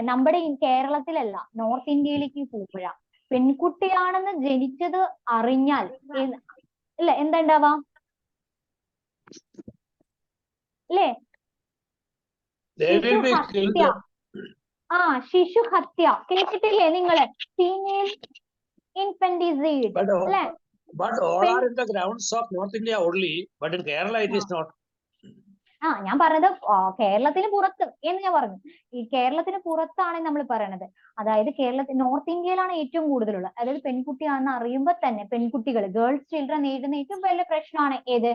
Speaker 1: നമ്മുടെ കേരളത്തിലല്ല, നോർത്ത് ഇന്ത്യയിലേക്ക് പോകുമ്പോഴാ പെൺകുട്ടിയാണെന്ന് ജനിച്ചത് അറിഞ്ഞാൽ ഇല്ല എന്താ ഉണ്ടാവാ? അല്ലേ? ശിശുഹത്യ. ശിശുഹത്യ കേട്ടിട്ടില്ലേ നിങ്ങള്? ഫീമെയിൽ ഇൻഫന്റിസൈഡ് അല്ലേ?
Speaker 2: But all are in the grounds of North India only, but in Kerala it is not.
Speaker 1: ഞാൻ പറഞ്ഞത് കേരളത്തിന് പുറത്ത് എന്ന് ഞാൻ പറഞ്ഞു. ഈ കേരളത്തിന് പുറത്താണ് നമ്മൾ പറയണത്. അതായത് നോർത്ത് ഇന്ത്യയിലാണ് ഏറ്റവും കൂടുതലുള്ളത്. അതായത് പെൺകുട്ടിയാണെന്ന് അറിയുമ്പോൾ തന്നെ പെൺകുട്ടികൾ, ഗേൾസ് ചിൽഡ്രൻ നേരിടുന്ന ഏറ്റവും വലിയ പ്രശ്നമാണ് ഏത്?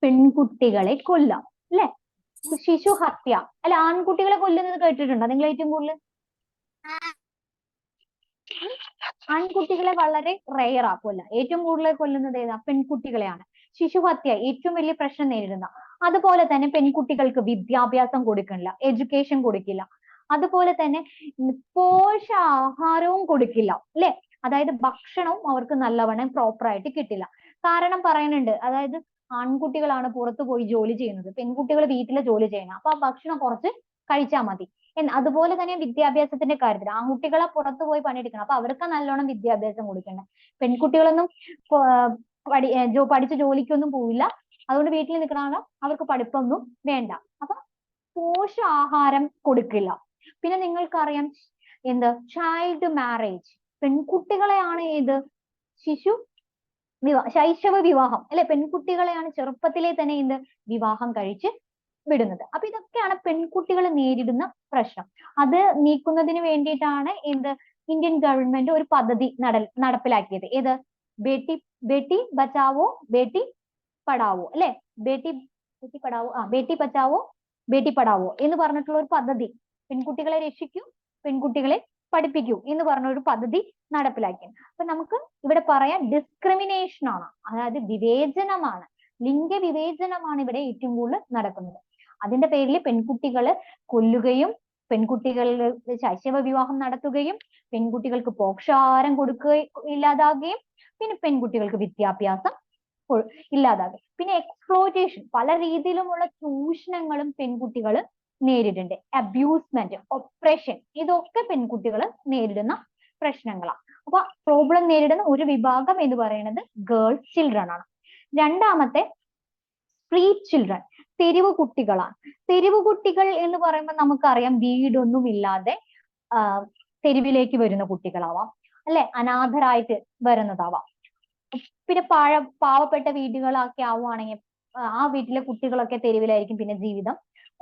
Speaker 1: പെൺകുട്ടികളെ കൊല്ലാം അല്ലെ? ശിശുഹത്യ അല്ല, ആൺകുട്ടികളെ കൊല്ലുന്നത് കേട്ടിട്ടുണ്ടോ നിങ്ങൾ? ഏറ്റവും കൂടുതൽ ആൺകുട്ടികളെ വളരെ റെയർ ആക്കുമല്ല. ഏറ്റവും കൂടുതൽ കൊല്ലുന്നത് ഏതാ? പെൺകുട്ടികളെയാണ്. ശിശുഹത്യ ഏറ്റവും വലിയ പ്രശ്നം നേരിടുന്ന. അതുപോലെ തന്നെ പെൺകുട്ടികൾക്ക് വിദ്യാഭ്യാസം കൊടുക്കില്ല, എഡ്യൂക്കേഷൻ കൊടുക്കില്ല. അതുപോലെ തന്നെ പോഷകാഹാരവും കൊടുക്കില്ല അല്ലെ? അതായത് ഭക്ഷണവും അവർക്ക് നല്ലവണ്ണം പ്രോപ്പർ ആയിട്ട് കിട്ടില്ല. കാരണം പറയുന്നുണ്ട്, അതായത് ആൺകുട്ടികളാണ് പുറത്തു പോയി ജോലി ചെയ്യുന്നത്, പെൺകുട്ടികൾ വീട്ടിലെ ജോലി ചെയ്യണം. അപ്പൊ ആ ഭക്ഷണം കുറച്ച് കഴിച്ചാൽ മതി. അതുപോലെ തന്നെ വിദ്യാഭ്യാസത്തിന്റെ കാര്യത്തിൽ ആൺകുട്ടികളെ പുറത്തു പോയി പണിയെടുക്കണം. അപ്പൊ അവർക്ക് നല്ലോണം വിദ്യാഭ്യാസം കൊടുക്കണം. പെൺകുട്ടികളൊന്നും പഠിച്ച് ജോലിക്കൊന്നും പോവില്ല. അതുകൊണ്ട് വീട്ടിൽ നിൽക്കണ അവർക്ക് പഠിപ്പൊന്നും വേണ്ട. അപ്പൊ പോഷകാഹാരം കൊടുക്കില്ല. പിന്നെ നിങ്ങൾക്കറിയാം ചൈൽഡ് മാരേജ്. പെൺകുട്ടികളെയാണ് ശൈശവ വിവാഹം അല്ലെ? പെൺകുട്ടികളെയാണ് ചെറുപ്പത്തിലെ തന്നെ വിവാഹം കഴിച്ച് വിടുന്നത്. അപ്പൊ ഇതൊക്കെയാണ് പെൺകുട്ടികൾ നേരിടുന്ന പ്രശ്നം. അത് നീക്കുന്നതിന് വേണ്ടിയിട്ടാണ് ഇന്ത്യൻ ഗവൺമെന്റ് ഒരു പദ്ധതി നടപ്പിലാക്കിയത്. ഏത്? ബേട്ടി ബച്ചാവോ ബേട്ടി പഠാവോ അല്ലെ? ബേട്ടി ബച്ചാവോ ബേട്ടി പഠാവോ എന്ന് പറഞ്ഞിട്ടുള്ള ഒരു പദ്ധതി. പെൺകുട്ടികളെ രക്ഷിക്കൂ, പെൺകുട്ടികളെ പഠിപ്പിക്കൂ എന്ന് പറഞ്ഞ ഒരു പദ്ധതി നടപ്പിലാക്കി. അപ്പൊ നമുക്ക് ഇവിടെ പറയാം ഡിസ്ക്രിമിനേഷൻ ആണ്, അതായത് വിവേചനമാണ്, ലിംഗവിവേചനമാണ് ഇവിടെ ഏറ്റവും കൂടുതൽ നടക്കുന്നത്. അതിന്റെ പേരിൽ പെൺകുട്ടികളെ കൊല്ലുകയും പെൺകുട്ടികളുടെ ശൈശവ വിവാഹം നടത്തുകയും പെൺകുട്ടികൾക്ക് പോഷകാഹാരം ഇല്ലാതാകുകയും പിന്നെ പെൺകുട്ടികൾക്ക് വിദ്യാഭ്യാസം ഇല്ലാതാകും. പിന്നെ എക്സ്പ്ലോയിറ്റേഷൻ, പല രീതിയിലുമുള്ള ചൂഷണങ്ങളും പെൺകുട്ടികൾ നേരിടുന്നുണ്ട്. അബ്യൂസ്മെന്റ്, ഒപ്രഷൻ, ഇതൊക്കെ പെൺകുട്ടികൾ നേരിടുന്ന പ്രശ്നങ്ങളാണ്. അപ്പൊ പ്രോബ്ലം നേരിടുന്ന ഒരു വിഭാഗം എന്ന് പറയുന്നത് ഗേൾസ് ചിൽഡ്രൻ ആണ്. രണ്ടാമത്തെ സ്ട്രീറ്റ് ചിൽഡ്രൻ, തെരുവ് കുട്ടികളാണ്. തെരുവ് കുട്ടികൾ എന്ന് പറയുമ്പോൾ നമുക്കറിയാം വീടൊന്നും ഇല്ലാതെ തെരുവിലേക്ക് വരുന്ന കുട്ടികളാവാം അല്ലെ? അനാഥരായിട്ട് വരുന്നതാവാം. പിന്നെ പാവപ്പെട്ട വീടുകളൊക്കെ ആവുകയാണെങ്കിൽ ആ വീട്ടിലെ കുട്ടികളൊക്കെ തെരുവിലായിരിക്കും പിന്നെ ജീവിതം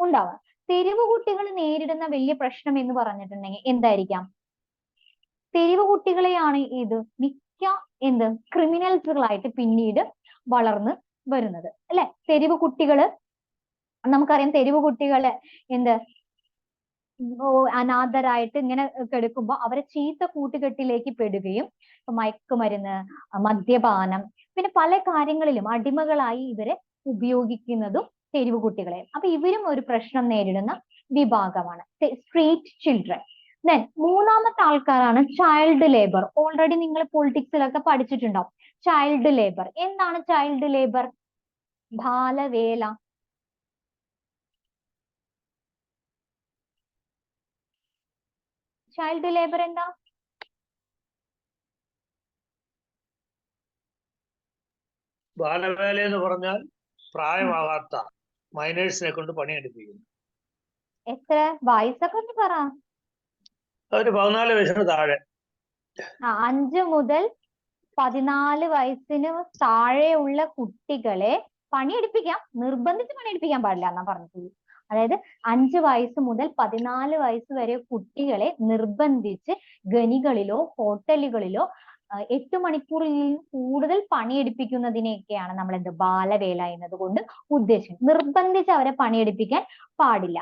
Speaker 1: ഉണ്ടാവുക. തെരുവ് കുട്ടികൾ നേരിടുന്ന വലിയ പ്രശ്നം എന്ന് പറഞ്ഞിട്ടുണ്ടെങ്കിൽ എന്തായിരിക്കാം? തെരുവ് കുട്ടികളെയാണ് മിക്ക ക്രിമിനൽസുകളായിട്ട് പിന്നീട് വളർന്ന് വരുന്നത് അല്ലെ? തെരുവ് കുട്ടികള് നമുക്കറിയാം, തെരുവ് കുട്ടികളെ അനാഥരായിട്ട് ഇങ്ങനെ കിടക്കുമ്പോൾ അവരെ ചീത്ത കൂട്ടുകെട്ടിലേക്ക് പെടുകയും മയക്കുമരുന്ന്, മദ്യപാനം, പിന്നെ പല കാര്യങ്ങളിലും അടിമകളായി ഇവരെ ഉപയോഗിക്കുന്നതും തെരുവ് കുട്ടികളെ. അപ്പൊ ഇവരും ഒരു പ്രശ്നം നേരിടുന്ന വിഭാഗമാണ് സ്ട്രീറ്റ് ചിൽഡ്രൻ. ദെൻ മൂന്നാമത്തെ ആൾക്കാരാണ് ചൈൽഡ് ലേബർ. ഓൾറെഡി നിങ്ങൾ പൊളിറ്റിക്സിലൊക്കെ പഠിച്ചിട്ടുണ്ടാവും ചൈൽഡ് ലേബർ. എന്താണ് ചൈൽഡ് ലേബർ? ബാലവേല. ചൈൽഡ് ലേബർ എന്താ?
Speaker 2: ബാലവേല എന്ന് പറഞ്ഞാൽ പ്രായമാകാത്ത മൈനേഴ്സിനെ കൊണ്ട് പണിയെടുപ്പിക്കുന്നു.
Speaker 1: എത്ര വയസ്സൊക്കെ ഒന്ന് പറ.
Speaker 2: ഒരു 14 വയസ്സിന് താഴെ.
Speaker 1: 5 മുതൽ 14 വയസ്സിന് താഴെയുള്ള കുട്ടികളെ പണിയെടുപ്പിക്കാം, നിർബന്ധിച്ച് പണിയെടുപ്പിക്കാൻ പാടില്ല എന്നാ പറഞ്ഞിട്ടുള്ളൂ. അതായത് 5 വയസ്സ് മുതൽ 14 വയസ്സ് വരെ കുട്ടികളെ നിർബന്ധിച്ച് ഖനികളിലോ ഹോട്ടലുകളിലോ 8 മണിക്കൂറിൽ കൂടുതൽ പണിയെടുപ്പിക്കുന്നതിനെയൊക്കെയാണ് നമ്മൾ ബാലവേല എന്നതുകൊണ്ട് ഉദ്ദേശിക്കുന്നത്. നിർബന്ധിച്ച് അവരെ പണിയെടുപ്പിക്കാൻ പാടില്ല.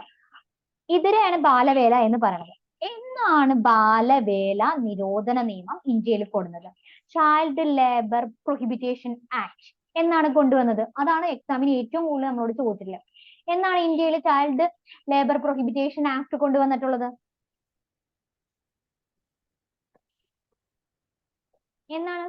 Speaker 1: ഇതിനെയാണ് ബാലവേല എന്ന് പറയുന്നത്. എന്നാണ് ബാലവേല നിരോധന നിയമം ഇന്ത്യയിൽ കൊണ്ടുവന്നത്? ചൈൽഡ് ലേബർ പ്രൊഹിബിറ്റേഷൻ ആക്ട് എന്നാണ് കൊണ്ടുവന്നത്. അതാണ് എക്സാമിന് ഏറ്റവും കൂടുതൽ നമ്മളോട് ചോദിച്ചിട്ടുള്ളത്. എന്നാണ് ഇന്ത്യയിൽ ചൈൽഡ് ലേബർ പ്രൊഹിബിറ്റേഷൻ ആക്ട് കൊണ്ടുവന്നിട്ടുള്ളത്? എന്നാണ്?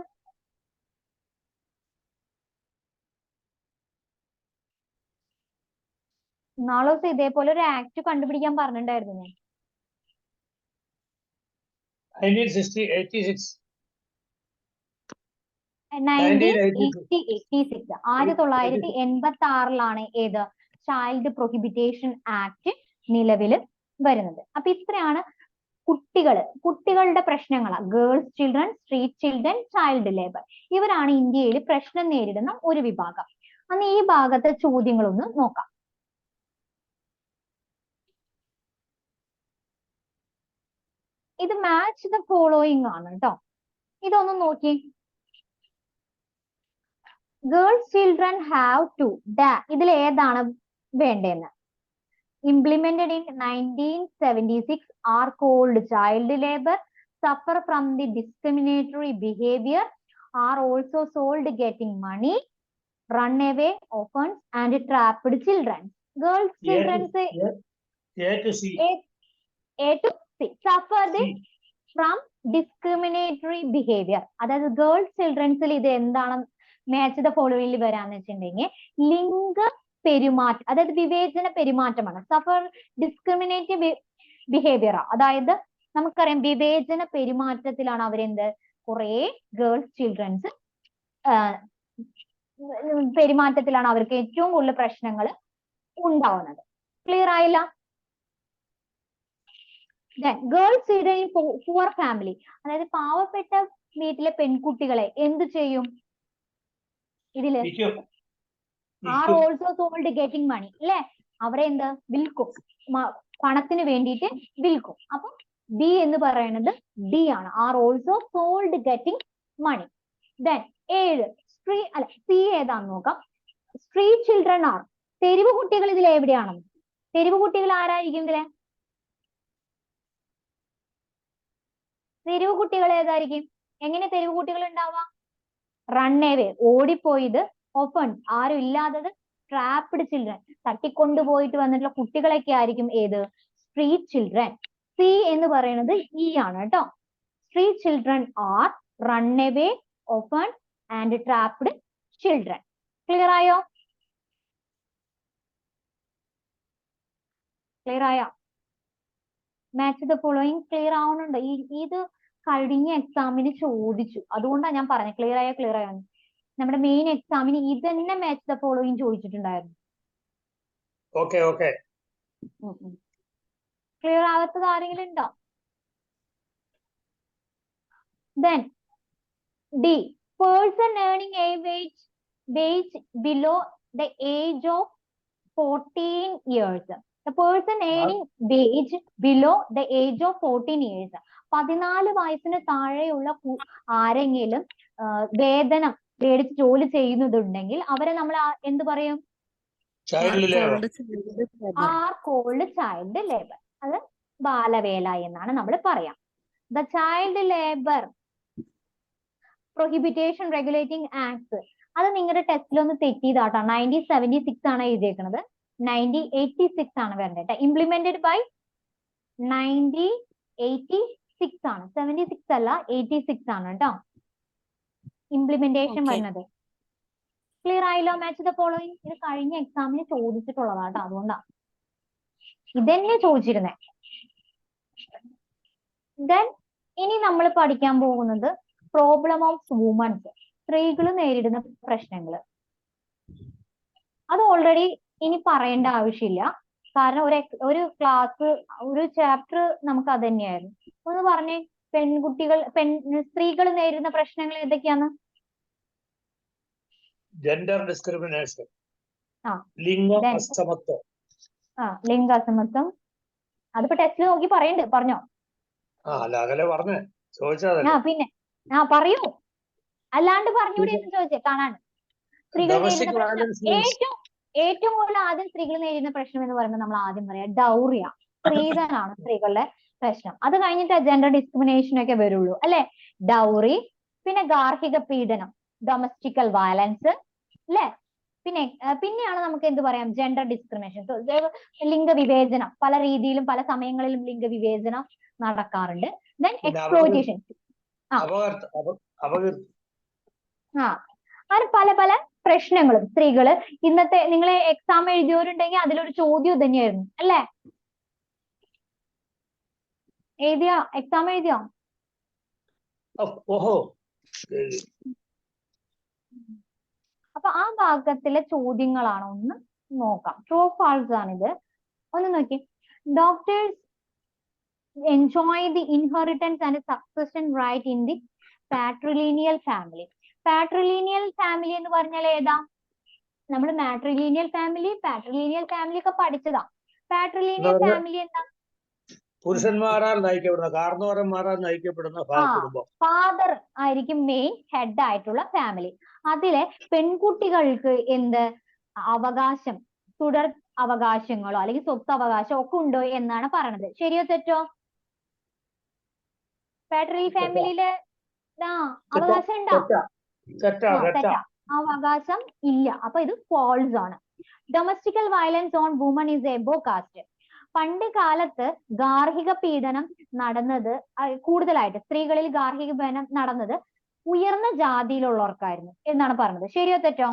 Speaker 1: നാളെ ദിവസം ഇതേപോലെ ഒരു ആക്ട് കണ്ടുപിടിക്കാൻ പറഞ്ഞിട്ടുണ്ടായിരുന്നു ഞാൻ.
Speaker 2: 1986.
Speaker 1: 1986 1986 ഏത് ചൈൽഡ് പ്രൊഹിബിറ്റേഷൻ ആക്ട് നിലവിൽ വരുന്നത്. അപ്പൊ ഇത്രയാണ് കുട്ടികളുടെ പ്രശ്നങ്ങൾ. Girls children, street children, child labour, ഇവരാണ് ഇന്ത്യയിൽ പ്രശ്നം നേരിടുന്ന ഒരു വിഭാഗം. അന്ന് ഈ ഭാഗത്തെ ചോദ്യങ്ങളൊന്ന് നോക്കാം. ഇത് മാച്ച് ദ ഫോളോയിങ് ആണ് കേട്ടോ. ഇതൊന്ന് നോക്കി. ഗേൾസ് ചിൽഡ്രൻ ഹാവ് ടു ഇതിൽ ഏതാണ് വേണ്ടതെന്ന്? Implemented in 1976 are called child labour, suffer from the discriminatory behaviour, are also sold getting money, run away offence and trapped children. Girls childrens suffer the from discriminatory behaviour. അതായത് girls ചിൽഡ്രൻസിൽ ഇത് എന്താണ് match the ഫോളോയിങ്ങിൽ വരാന്ന് വെച്ചിട്ടുണ്ടെങ്കിൽ ലിംഗ പെരുമാറ്റം, അതായത് വിവേചന പെരുമാറ്റമാണ്. സഫർ ഡിസ്ക്രിമിനേറ്റീവ് ബിഹേവിയർ, അതായത് നമുക്കറിയാം വിവേചന പെരുമാറ്റത്തിലാണ് അവരെന്ത് കുറെ ഗേൾസ് ചിൽഡ്രൻസ് പെരുമാറ്റത്തിലാണ് അവർക്ക് ഏറ്റവും കൂടുതൽ പ്രശ്നങ്ങൾ ഉണ്ടാവുന്നത്. ക്ലിയർ ആയില്ല? Girls children in poor family, അതായത് പാവപ്പെട്ട വീട്ടിലെ പെൺകുട്ടികളെ എന്ത് ചെയ്യും? ഇതില് ആർ ഓൾസോ സോൾഡ് ഗെറ്റിംഗ് മണി അല്ലെ, അവരെ എന്ത് വിൽക്കും, പണത്തിന് വേണ്ടിയിട്ട് വിൽക്കും. അപ്പൊ ബി എന്ന് പറയുന്നത് ഡി ആണ്, are also sold getting money. Then 7 C ഏതാന്ന് നോക്കാം. സ്ട്രീറ്റ് ചിൽഡ്രൻ ആർ, തെരുവ് കുട്ടികൾ ഇതിൽ എവിടെയാണെന്ന്? തെരുവ് കുട്ടികൾ ആരായിരിക്കും ഇതിലെ? തെരുവ് കുട്ടികൾ ഏതായിരിക്കും? എങ്ങനെ തെരുവ് കുട്ടികൾ ഉണ്ടാവുക? റൺ അവേ, ഓടിപ്പോയത്, ഓഫൻസ് ആരും ഇല്ലാത്തത്, ട്രാപ്ഡ് ചിൽഡ്രൻ തട്ടിക്കൊണ്ടുപോയിട്ട് വന്നിട്ടുള്ള കുട്ടികളൊക്കെ ആയിരിക്കും ഏത്? Street children. സി എന്ന് പറയുന്നത് ഇ ആണ് കേട്ടോ. Street children are run away, offence and trapped children. Clear ആയോ? ക്ലിയർ ആയോ? മാച്ച് ദ ഫോളോയിങ് ക്ലിയർ ആവുന്നുണ്ട്? ഇത് കഴിഞ്ഞ എക്സാമിന് ചോദിച്ചു, അതുകൊണ്ടാണ് ഞാൻ പറഞ്ഞത് ക്ലിയർ ആയോ ക്ലിയർ ആയോ. നമ്മുടെ മെയിൻ എക്സാമിന് ഇത് തന്നെ മാച്ച് ദ ഫോളോയിങ് ചോദിച്ചിട്ടുണ്ടായിരുന്നു. ക്ലിയർ ആവാത്തത് ആരെങ്കിലും ഉണ്ടോ? Then D, person earning a wage below the age of 14 years. The person earning wage below the age of 14 years. 14 വയസ്സിന് താഴെയുള്ള ആരെങ്കിലും വേതനം മേടിച്ച് ജോലി ചെയ്യുന്നതുണ്ടെങ്കിൽ അവരെ നമ്മൾ എന്ത് പറയും? Are called child labour. അത് ബാലവേല എന്നാണ് നമ്മൾ പറയാം. The child labour prohibition regulating act, അത് നിങ്ങളുടെ ടെസ്റ്റിൽ ഒന്ന് തെറ്റിയതാട്ടോ. 1976 ആണ് എഴുതിയേക്കുന്നത്, 1986 ആണ് വരേണ്ടത്. ഇംപ്ലിമെന്റഡ് ബൈ 1986 ആണ്, 76 അല്ല 86 ആണ് കേട്ടോ ഇംപ്ലിമെന്റേഷൻ വരുന്നത്. ക്ലിയർ ആയല്ലോ? മാച്ച് ദ ഫോളോയിങ് ഇത് കഴിഞ്ഞ എക്സാമിന് ചോദിച്ചിട്ടുള്ളതാട്ടോ, അതുകൊണ്ടാണ് ഇതന്നെ ചോദിച്ചിരുന്നേ. ദെൻ ഇനി നമ്മൾ പഠിക്കാൻ പോകുന്നത് പ്രോബ്ലം ഓഫ് വുമൻസ്, സ്ത്രീകൾ നേരിടുന്ന പ്രശ്നങ്ങൾ. അത് ഓൾറെഡി ഇനി പറയേണ്ട ആവശ്യമില്ല, കാരണം ഒരു ക്ലാസ് ഒരു ചാപ്റ്റർ നമുക്ക് അത് തന്നെയായിരുന്നു. ഒന്ന് പറഞ്ഞേ, സ്ത്രീകൾ നേരിടുന്ന പ്രശ്നങ്ങൾ ഏതൊക്കെയാണ്?
Speaker 2: ജെൻഡർ ഡിസ്ക്രിമിനേഷൻ, ലിംഗ അസമത്വം.
Speaker 1: അതിപ്പോ ടെസ്റ്റിൽ നോക്കി പറഞ്ഞോ? പിന്നെ പറയൂ, അല്ലാണ്ട് പറഞ്ഞൂടെ എന്ന് ചോദിച്ചേ കാണാൻ. സ്ത്രീകൾ നേരിടുന്ന പ്രശ്നം ഏറ്റവും കൂടുതൽ ആദ്യം സ്ത്രീകൾ നേരിടുന്ന പ്രശ്നം എന്ന് പറയുമ്പോൾ നമ്മൾ ആദ്യം പറയാം ഡൗറിയ, സ്ത്രീധനാണ് സ്ത്രീകളുടെ പ്രശ്നം. അത് കഴിഞ്ഞിട്ട് ജെൻഡർ ഡിസ്ക്രിമിനേഷൻ ഒക്കെ വരുള്ളൂ അല്ലെ. ഡൗറി, പിന്നെ ഗാർഹിക പീഡനം, ഡൊമസ്റ്റിക്കൽ വയലൻസ് അല്ലെ. പിന്നെയാണ് നമുക്ക് എന്ത് പറയാം, ജെൻഡർ ഡിസ്ക്രിമിനേഷൻ, ലിംഗവിവേചനം. പല രീതിയിലും പല സമയങ്ങളിലും ലിംഗവിവേചനം നടക്കാറുണ്ട്. Then exploitation. അങ്ങനെ പല പല പ്രശ്നങ്ങളും സ്ത്രീകള്. ഇന്നത്തെ നിങ്ങളെ എക്സാം എഴുതിയവരുണ്ടെങ്കിൽ അതിലൊരു ചോദ്യം തന്നെയായിരുന്നു അല്ലെ. എഴുതിയോ? എക്സാം എഴുതിയോ? അപ്പൊ ആ ഭാഗത്തിലെ ചോദ്യങ്ങളാണ് ഒന്ന് നോക്കാം. ട്രൂ ഫാൾസ് ആണിത്. ഒന്ന് നോക്കി. Doctors enjoy the inheritance and succession right in the patrilineal family. Patrilineal family എന്ന് പറഞ്ഞാൽ ഏതാ? നമ്മൾ മാട്രിലീനിയൽ ഫാമിലി, പാട്രിലീനിയൽ ഫാമിലി ഒക്കെ പഠിച്ചതാ. പാട്രിലീനിയൽ ഫാമിലി എന്താ?
Speaker 2: പുരുഷന്മാരാൽ നയിക്കപ്പെടുന്ന, കാരണവരന്മാരാൽ നയിക്കപ്പെടുന്ന കുടുംബം.
Speaker 1: ഫാദർ ആയിരിക്കും മെയിൻ ഹെഡ് ആയിട്ടുള്ള ഫാമിലി. അതിലെ പെൺകുട്ടികൾക്ക് എന്ത് അവകാശം, തുടർ അവകാശങ്ങളോ അല്ലെങ്കിൽ സ്വത്ത് അവകാശം ഒക്കെ ഉണ്ടോ എന്നാണ് പറയണത്. ശരിയോ തെറ്റോ? പാട്രിലി ഫാമിലിയില് അവകാശം ഉണ്ടോ? തെറ്റാ, അവകാശം ഇല്ല. അപ്പൊ ഇത് ഫാൾസ് ആണ്. Domestical violence on woman is above caste. പണ്ട് കാലത്ത് ഗാർഹിക പീഡനം നടന്നത് കൂടുതലായിട്ട്, സ്ത്രീകളിൽ ഗാർഹിക പീഡനം നടന്നത് ഉയർന്ന ജാതിയിലുള്ളവർക്കായിരുന്നു എന്നാണ് പറഞ്ഞത്. ശരിയോ തെറ്റോ?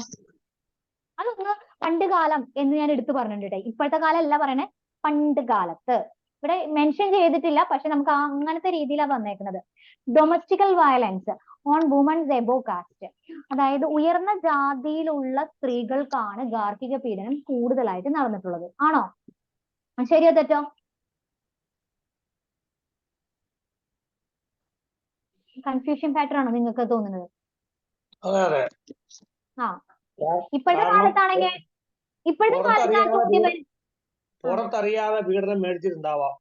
Speaker 1: അതൊന്ന് പണ്ട് കാലം എന്ന് ഞാൻ എടുത്തു പറഞ്ഞിട്ടുണ്ട്. ഇപ്പോഴത്തെ കാലം അല്ല പറയണേ, പണ്ട് കാലത്ത്. ഇവിടെ മെൻഷൻ ചെയ്തിട്ടില്ല, പക്ഷെ നമുക്ക് അങ്ങനത്തെ രീതിയിലാണ് വന്നേക്കുന്നത്. Domestical violence on womens above caste, അതായത് ഉയർന്ന ജാതിയിലുള്ള സ്ത്രീകൾക്കാണ് ഗാർഹിക പീഡനം കൂടുതലായിട്ട് നടന്നിട്ടുള്ളത്. ആണോ? ശരിയോ തെറ്റോ? കൺഫ്യൂഷൻ ഫാക്ടർ ആണോ നിങ്ങൾക്ക് തോന്നുന്നത്? ഇപ്പോഴത്തെ കാലത്താണെങ്കിൽ
Speaker 2: പുറത്തറിയാതെ പീഡനം മേടിച്ചിട്ടുണ്ടാവാം.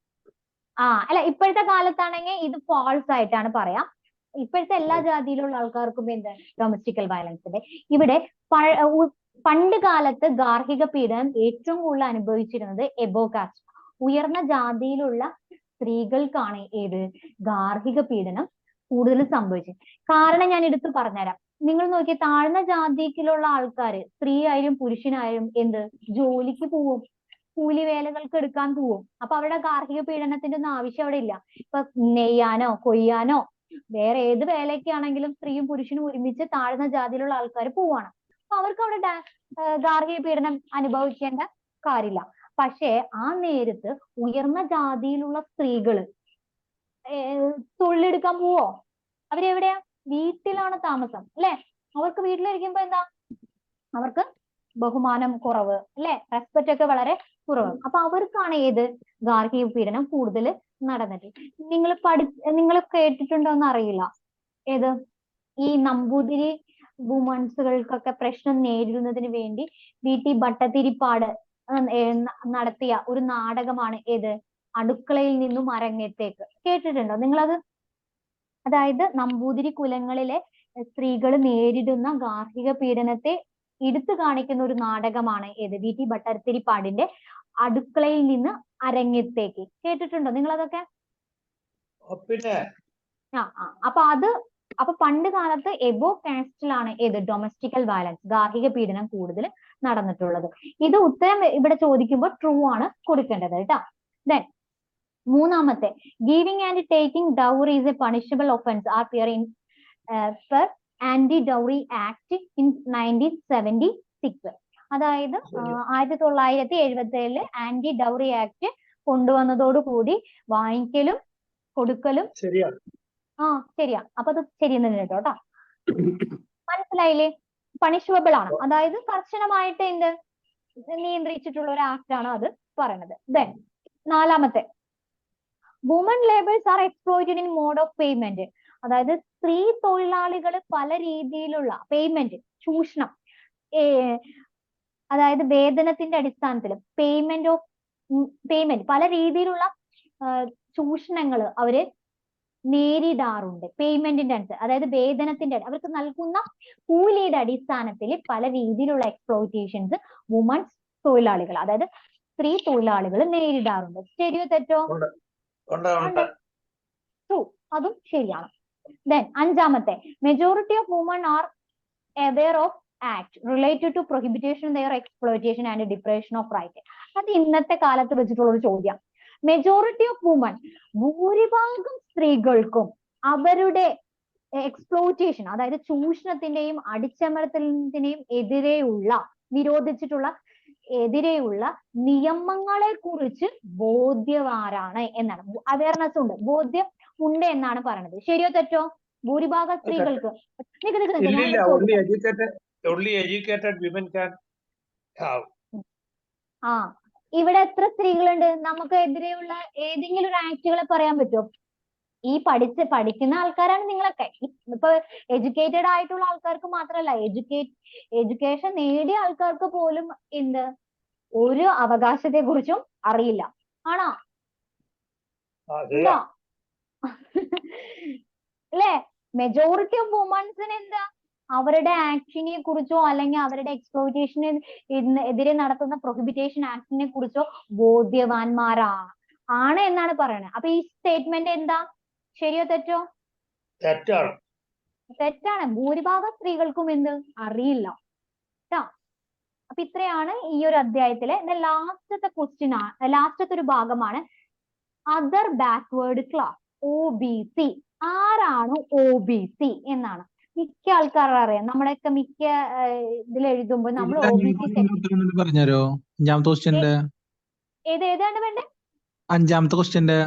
Speaker 1: അല്ല, ഇപ്പോഴത്തെ കാലത്താണെങ്കിൽ ഇത് ഫാൾസ് ആയിട്ടാണ് പറയാം. ഇപ്പോഴത്തെ എല്ലാ ജാതിയിലുള്ള ആൾക്കാർക്കും എന്ത് ഡൊമസ്റ്റിക്കൽ വയലൻസ് ഉണ്ട്. ഇവിടെ പണ്ട് കാലത്ത് ഗാർഹിക പീഡനം ഏറ്റവും കൂടുതൽ അനുഭവിച്ചിരുന്നത് എബോ കാസ്റ്റ്, ഉയർന്ന ജാതിയിലുള്ള സ്ത്രീകൾക്കാണ് ഏത് ഗാർഹിക പീഡനം കൂടുതൽ സംഭവിച്ചത്. കാരണം ഞാൻ എടുത്തു പറഞ്ഞുതരാം. നിങ്ങൾ നോക്കിയ താഴ്ന്ന ജാതിയിലുള്ള ആൾക്കാര്, സ്ത്രീ ആയാലും പുരുഷനായാലും എന്ത് ജോലിക്ക് പോവും, കൂലിവേലകൾക്ക് എടുക്കാൻ പോവും. അപ്പൊ അവരുടെ ഗാർഹിക പീഡനത്തിന്റെ ഒന്നും ആവശ്യം അവിടെ ഇല്ല. ഇപ്പൊ നെയ്യാനോ കൊയ്യാനോ വേറെ ഏത് വേലയ്ക്കാണെങ്കിലും സ്ത്രീയും പുരുഷനും ഒരുമിച്ച് താഴ്ന്ന ജാതിയിലുള്ള ആൾക്കാർ പോവാണ്. അപ്പൊ അവർക്ക് അവിടെ ഗാർഹിക പീഡനം അനുഭവിക്കേണ്ട കാര്യമില്ല. പക്ഷേ ആ നേരത്ത് ഉയർന്ന ജാതിയിലുള്ള സ്ത്രീകള് തൊഴിലെടുക്കാൻ പോവോ? അവരെവിടെയാ? വീട്ടിലാണ് താമസം അല്ലെ. അവർക്ക് വീട്ടിലിരിക്കുമ്പോ എന്താ, അവർക്ക് ബഹുമാനം കുറവ് അല്ലെ, റെസ്പെക്ട് ഒക്കെ വളരെ കുറവ്. അപ്പൊ അവർക്കാണ് ഏത് ഗാർഹിക പീഡനം കൂടുതൽ നടന്നത്. നിങ്ങൾ കേട്ടിട്ടുണ്ടോന്ന് അറിയില്ല, ഏത് ഈ നമ്പൂതിരി വുമൺസുകൾക്കൊക്കെ പ്രശ്നം നേരിടുന്നതിന് വേണ്ടി VT ഭട്ടതിരിപ്പാട് നടത്തിയ ഒരു നാടകമാണ് ഏത് അടുക്കളയിൽ നിന്നും അരങ്ങത്തേക്ക്. കേട്ടിട്ടുണ്ടോ നിങ്ങളത്? അതായത് നമ്പൂതിരി കുലങ്ങളിലെ സ്ത്രീകൾ നേരിടുന്ന ഗാർഹിക പീഡനത്തെ എടുത്തു കാണിക്കുന്ന ഒരു നാടകമാണ് ഏത് VT ഭട്ടതിരിപ്പാടിന്റെ അടുക്കളയിൽ നിന്ന് അരങ്ങത്തേക്ക്. കേട്ടിട്ടുണ്ടോ നിങ്ങളതൊക്കെ? അപ്പൊ പണ്ട് കാലത്ത് എബോ കാസ്റ്റിലാണ് ഏത് ഡൊമസ്റ്റിക്കൽ വയലൻസ്, ഗാർഹിക പീഡനം കൂടുതൽ നടന്നിട്ടുള്ളത്. ഇത് ഉത്തരം ഇവിടെ ചോദിക്കുമ്പോൾ ട്രൂ ആണ് കൊടുക്കേണ്ടത് കേട്ടോ. ദെൻ മൂന്നാമത്തെ, giving and taking dowry is a punishable offence are pier in per anti dowry act in 1976. അതായത് 1977 ആന്റി ഡൗറി ആക്ട് കൊണ്ടുവന്നതോടുകൂടി വാങ്ങിക്കലും കൊടുക്കലും ശരിയാ. അപ്പൊ അത് ശരിയെന്ന് കേട്ടോ. മനസ്സിലായില്ലേ? പണിഷബിൾ ആണ്, അതായത് കർശനമായിട്ട് എന്ത് നിയന്ത്രിച്ചിട്ടുള്ള ഒരു ആക്ട് ആണ് അത് പറയുന്നത്. ദെൻ നാലാമത്തെ, woman labours are exploited in mode of payment. അതായത് സ്ത്രീ തൊഴിലാളികൾ പല രീതിയിലുള്ള പേയ്മെന്റ്, ചൂഷണം, അതായത് വേതനത്തിന്റെ അടിസ്ഥാനത്തിൽ പേയ്മെന്റ് പല രീതിയിലുള്ള ചൂഷണങ്ങൾ അവര് നേരിടാറുണ്ട്. പേയ്മെന്റിന്റെ അനുസരിച്ച്, അതായത് വേതനത്തിന്റെ, അവർക്ക് നൽകുന്ന കൂലിയുടെ അടിസ്ഥാനത്തിൽ പല രീതിയിലുള്ള എക്സ്പ്ലോയിറ്റേഷൻസ് വുമൺസ് തൊഴിലാളികൾ, അതായത് സ്ത്രീ തൊഴിലാളികൾ നേരിടാറുണ്ട്. ശരിയോ തെറ്റോ?
Speaker 2: ഉണ്ട് ഉണ്ട്.
Speaker 1: ട്രൂ, അതും ശരിയാണ്. ദെൻ അഞ്ചാമത്തെ, majority of woman are aware of act related to prohibition their exploitation and deprivation of right. അത് ഇന്നത്തെ കാലത്ത് വെച്ചിട്ടുള്ള ഒരു ചോദ്യം. മെജോറിറ്റി ഓഫ് വുമൺ, ഭൂരിഭാഗം സ്ത്രീകൾക്കും അവരുടെ എക്സ്പ്ലോയിറ്റേഷൻ, അതായത് ചൂഷണത്തിന്റെയും അടിച്ചമർത്തലിന്റെയും എതിരെയുള്ള നിയമങ്ങളെ കുറിച്ച് ബോധ്യവാരാണ് എന്നാണ്. അവയർനെസ് ഉണ്ട്, ബോധ്യം ഉണ്ട് എന്നാണ് പറയുന്നത്. ശരിയോ തെറ്റോ? ഭൂരിഭാഗം സ്ത്രീകൾക്ക്
Speaker 2: only educated women can have.
Speaker 1: ഇവിടെ എത്ര സ്ത്രീകളുണ്ട്? നമുക്ക് എതിരെയുള്ള ഏതെങ്കിലും ഒരു ആക്ടുകളെ പറയാൻ പറ്റുമോ? ഈ പഠിക്കുന്ന ആൾക്കാരാണ് നിങ്ങളൊക്കെ. ഇപ്പൊ എഡ്യൂക്കേറ്റഡ് ആയിട്ടുള്ള ആൾക്കാർക്ക് മാത്രമല്ല, എഡ്യൂക്കേഷൻ നേടിയ ആൾക്കാർക്ക് പോലും ഒരു അവകാശത്തെ കുറിച്ചും അറിയില്ല. ആണോ? അല്ലേ? മെജോറിറ്റി ഓഫ് വുമൺസിന് എന്താ, അവരുടെ ആക്ഷനെ കുറിച്ചോ അല്ലെങ്കിൽ അവരുടെ എക്സ്പ്ലോയിറ്റേഷന് എതിരെ നടത്തുന്ന പ്രൊഹിബിറ്റേഷൻ ആക്ടിനെ കുറിച്ചോ ബോധ്യവാന്മാരാണ് എന്നാണ് പറയുന്നത്. അപ്പൊ ഈ സ്റ്റേറ്റ്മെന്റ് എന്താ? ശരിയോ തെറ്റോ?
Speaker 2: തെറ്റാണ്.
Speaker 1: തെറ്റാണ്. ഭൂരിഭാഗം സ്ത്രീകൾക്കും അറിയില്ല കേട്ടോ. അപ്പൊ ഇത്രയാണ് ഈ ഒരു അധ്യായത്തിലെ ലാസ്റ്റത്തെ ക്വസ്റ്റ്യൻ ആണ്, ലാസ്റ്റത്തെ ഒരു ഭാഗമാണ് അതർ ബാക്ക്വേർഡ് ക്ലാസ്, OBC. ആരാണ് OBC എന്നാണ് മിക്ക ആൾക്കാരും അറിയാം. നമ്മളൊക്കെ മിക്ക ഇതിൽ എഴുതുമ്പോൾ നമ്മൾ
Speaker 4: പറഞ്ഞോ. അഞ്ചാമത്തെ ക്വസ്റ്റ്യന്റെ
Speaker 1: ഏതാണ് വേണ്ടേ?
Speaker 4: അഞ്ചാമത്തെ ക്വസ്റ്റ്യന്റെ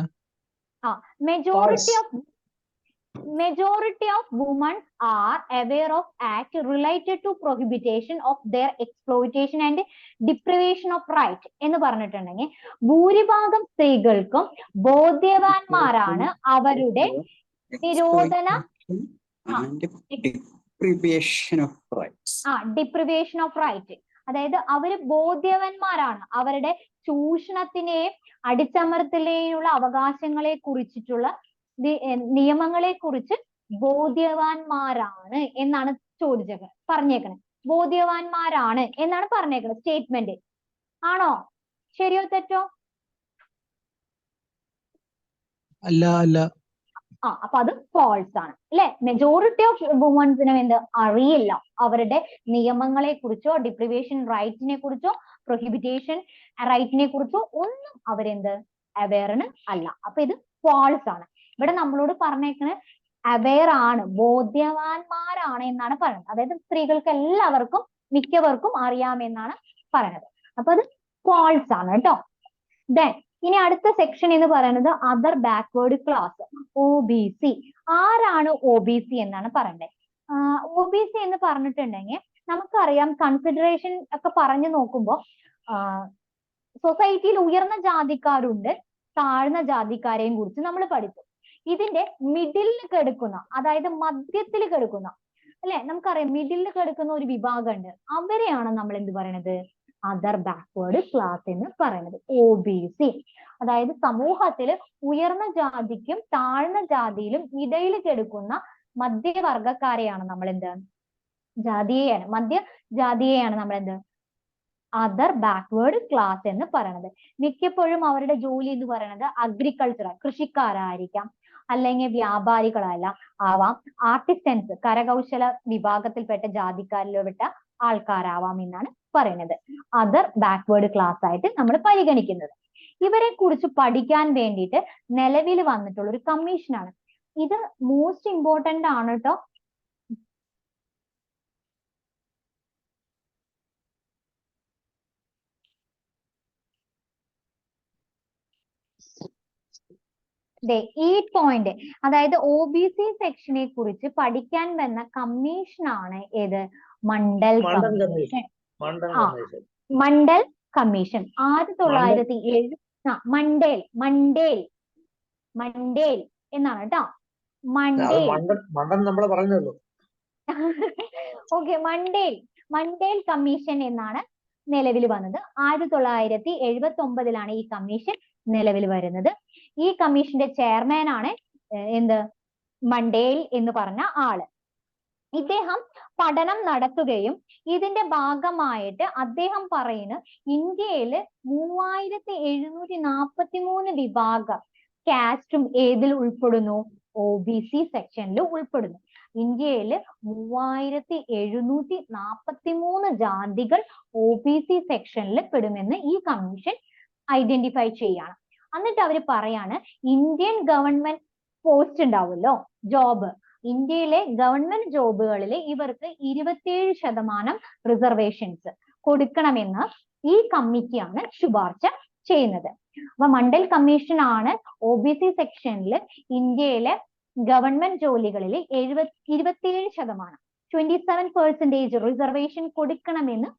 Speaker 1: majority of women are aware of act related to prohibition of their exploitation and deprivation of right എന്ന് പറഞ്ഞിട്ടുണ്ടെങ്കിൽ ഭൂരിഭാഗം സ്ത്രീകൾക്കും ബോധ്യവാന്മാരാണ് അവരുടെ നിരോധന ഡിപ്രിവേഷൻ ഓഫ് റൈറ്റ്, അതായത് അവര് ബോധ്യവാന്മാരാണ് അവരുടെ ചൂഷണത്തിനെയും അടിച്ചമർത്തലിനെയുള്ള അവകാശങ്ങളെ കുറിച്ചിട്ടുള്ള നിയമങ്ങളെ കുറിച്ച് ബോധ്യവാന്മാരാണ് എന്നാണ് പറഞ്ഞേക്കണത്. ബോധ്യവാന്മാരാണ് എന്നാണ് പറഞ്ഞേക്കണത് സ്റ്റേറ്റ്മെന്റ്. ആണോ? ശരിയോ തെറ്റോ?
Speaker 4: അല്ല.
Speaker 1: അപ്പൊ അത് ഫാൾസ് ആണ് അല്ലെ? മെജോറിറ്റി ഓഫ് വുമൺസിനും അറിയില്ല അവരുടെ നിയമങ്ങളെ കുറിച്ചോ ഡിപ്രിവേഷൻ റൈറ്റിനെ കുറിച്ചോ പ്രൊഹിബിറ്റേഷൻ റൈറ്റിനെ കുറിച്ചോ ഒന്നും അവയർന് അല്ല. അപ്പൊ ഇത് ഫാൾസ് ആണ്. ഇവിടെ നമ്മളോട് പറഞ്ഞേക്കുന്നത് അവെയർ ആണ്, ബോധ്യവാന്മാരാണ് എന്നാണ് പറയുന്നത്. അതായത് സ്ത്രീകൾക്ക് എല്ലാവർക്കും മിക്കവർക്കും അറിയാമെന്നാണ് പറയുന്നത്. അപ്പൊ അത് ഫാൾസ് ആണ് കേട്ടോ. ദെൻ ഇനി അടുത്ത സെക്ഷൻ എന്ന് പറയുന്നത് അതർ ബാക്ക്വേർഡ് ക്ലാസ്, OBC. ആരാണ് OBC എന്നാണ് പറയണ്ടത്. OBC എന്ന് പറഞ്ഞിട്ടുണ്ടെങ്കിൽ നമുക്കറിയാം, കൺസിഡറേഷൻ ഒക്കെ പറഞ്ഞു നോക്കുമ്പോൾ സൊസൈറ്റിയിൽ ഉയർന്ന ജാതിക്കാരുണ്ട്, താഴ്ന്ന ജാതിക്കാരെയും കുറിച്ച് നമ്മൾ പഠിച്ചു. ഇതിന്റെ മിഡിലിൽ കിടക്കുന്ന, അതായത് മധ്യത്തിൽ കിടക്കുന്ന അല്ലെ, നമുക്കറിയാം മിഡിലിൽ കിടക്കുന്ന ഒരു വിഭാഗം ഉണ്ട്. അവരെയാണ് നമ്മൾ എന്ത് പറയണത്? അതർ ബാക്ക്വേർഡ് ക്ലാസ് എന്ന് പറയുന്നത്, OBC. അതായത് സമൂഹത്തില് ഉയർന്ന ജാതിക്കും താഴ്ന്ന ജാതിയിലും ഇടയിൽ കിടക്കുന്ന മധ്യവർഗക്കാരെയാണ് നമ്മൾ മധ്യജാതിയെയാണ് നമ്മൾ അതർ ബാക്ക്വേർഡ് ക്ലാസ് എന്ന് പറയുന്നത്. മിക്കപ്പോഴും അവരുടെ ജോലി എന്ന് പറയുന്നത് അഗ്രികൾച്ചറൽ, കൃഷിക്കാരായിരിക്കാം, അല്ലെങ്കിൽ വ്യാപാരികളല്ല ആവാം, ആർട്ടിസൻസ്, കരകൗശല വിഭാഗത്തിൽപ്പെട്ട ജാതിക്കാരിൽപ്പെട്ട ആൾക്കാരാവാം എന്നാണ് പറയുന്നത്. അതർ ബാക്ക്വേർഡ് ക്ലാസ് ആയിട്ട് നമ്മൾ പരിഗണിക്കുന്നത്. ഇവരെ കുറിച്ച് പഠിക്കാൻ വേണ്ടിയിട്ട് നിലവിൽ വന്നിട്ടുള്ള ഒരു കമ്മീഷനാണ്. ഇത് മോസ്റ്റ് ഇമ്പോർട്ടന്റ് ആണ് കേട്ടോ. ഈ പോയിന്റ്, അതായത് OBC സെക്ഷനെ കുറിച്ച് പഠിക്കാൻ വന്ന കമ്മീഷനാണ് ഏത്? മണ്ഡൽ കമ്മീഷൻ. മണ്ഡൽ കമ്മീഷൻ 1907. മണ്ടേൽ എന്നാണ് കേട്ടോ. ഓക്കെ, മണ്ടേൽ കമ്മീഷൻ എന്നാണ് നിലവിൽ വന്നത്. 1979 ഈ കമ്മീഷൻ നിലവിൽ വരുന്നത്. ഈ കമ്മീഷന്റെ ചെയർമാൻ ആണ് മണ്ടേൽ എന്ന് പറഞ്ഞ ആള്. ഇദ്ദേഹം പഠനം നടത്തുകയും ഇതിന്റെ ഭാഗമായിട്ട് അദ്ദേഹം പറയുന്നു ഇന്ത്യയിൽ 3743 കാസ്റ്റും ഏതിൽ ഉൾപ്പെടുന്നു? OBC സെക്ഷനിൽ ഉൾപ്പെടുന്നു. ഇന്ത്യയിൽ 3743 ജാതികൾ OBC സെക്ഷനിൽ പെടുമെന്ന് ഈ കമ്മീഷൻ ഐഡന്റിഫൈ ചെയ്യാണ്. എന്നിട്ട് അവർ പറയാണ് ഇന്ത്യൻ ഗവൺമെന്റ് പോസ്റ്റ് ഉണ്ടാവുമല്ലോ, ജോബ്, ഇന്ത്യയിലെ ഗവൺമെന്റ് ജോബുകളിൽ ഇവർക്ക് 27% റിസർവേഷൻസ് കൊടുക്കണമെന്ന് ഈ കമ്മിറ്റിയാണ് ശുപാർശ ചെയ്യുന്നത്. അപ്പൊ മണ്ഡൽ കമ്മീഷൻ ആണ് OBC സെക്ഷനിൽ ഇന്ത്യയിലെ ഗവൺമെന്റ് ജോലികളിൽ 27% 27% റിസർവേഷൻ കൊടുക്കണമെന്ന്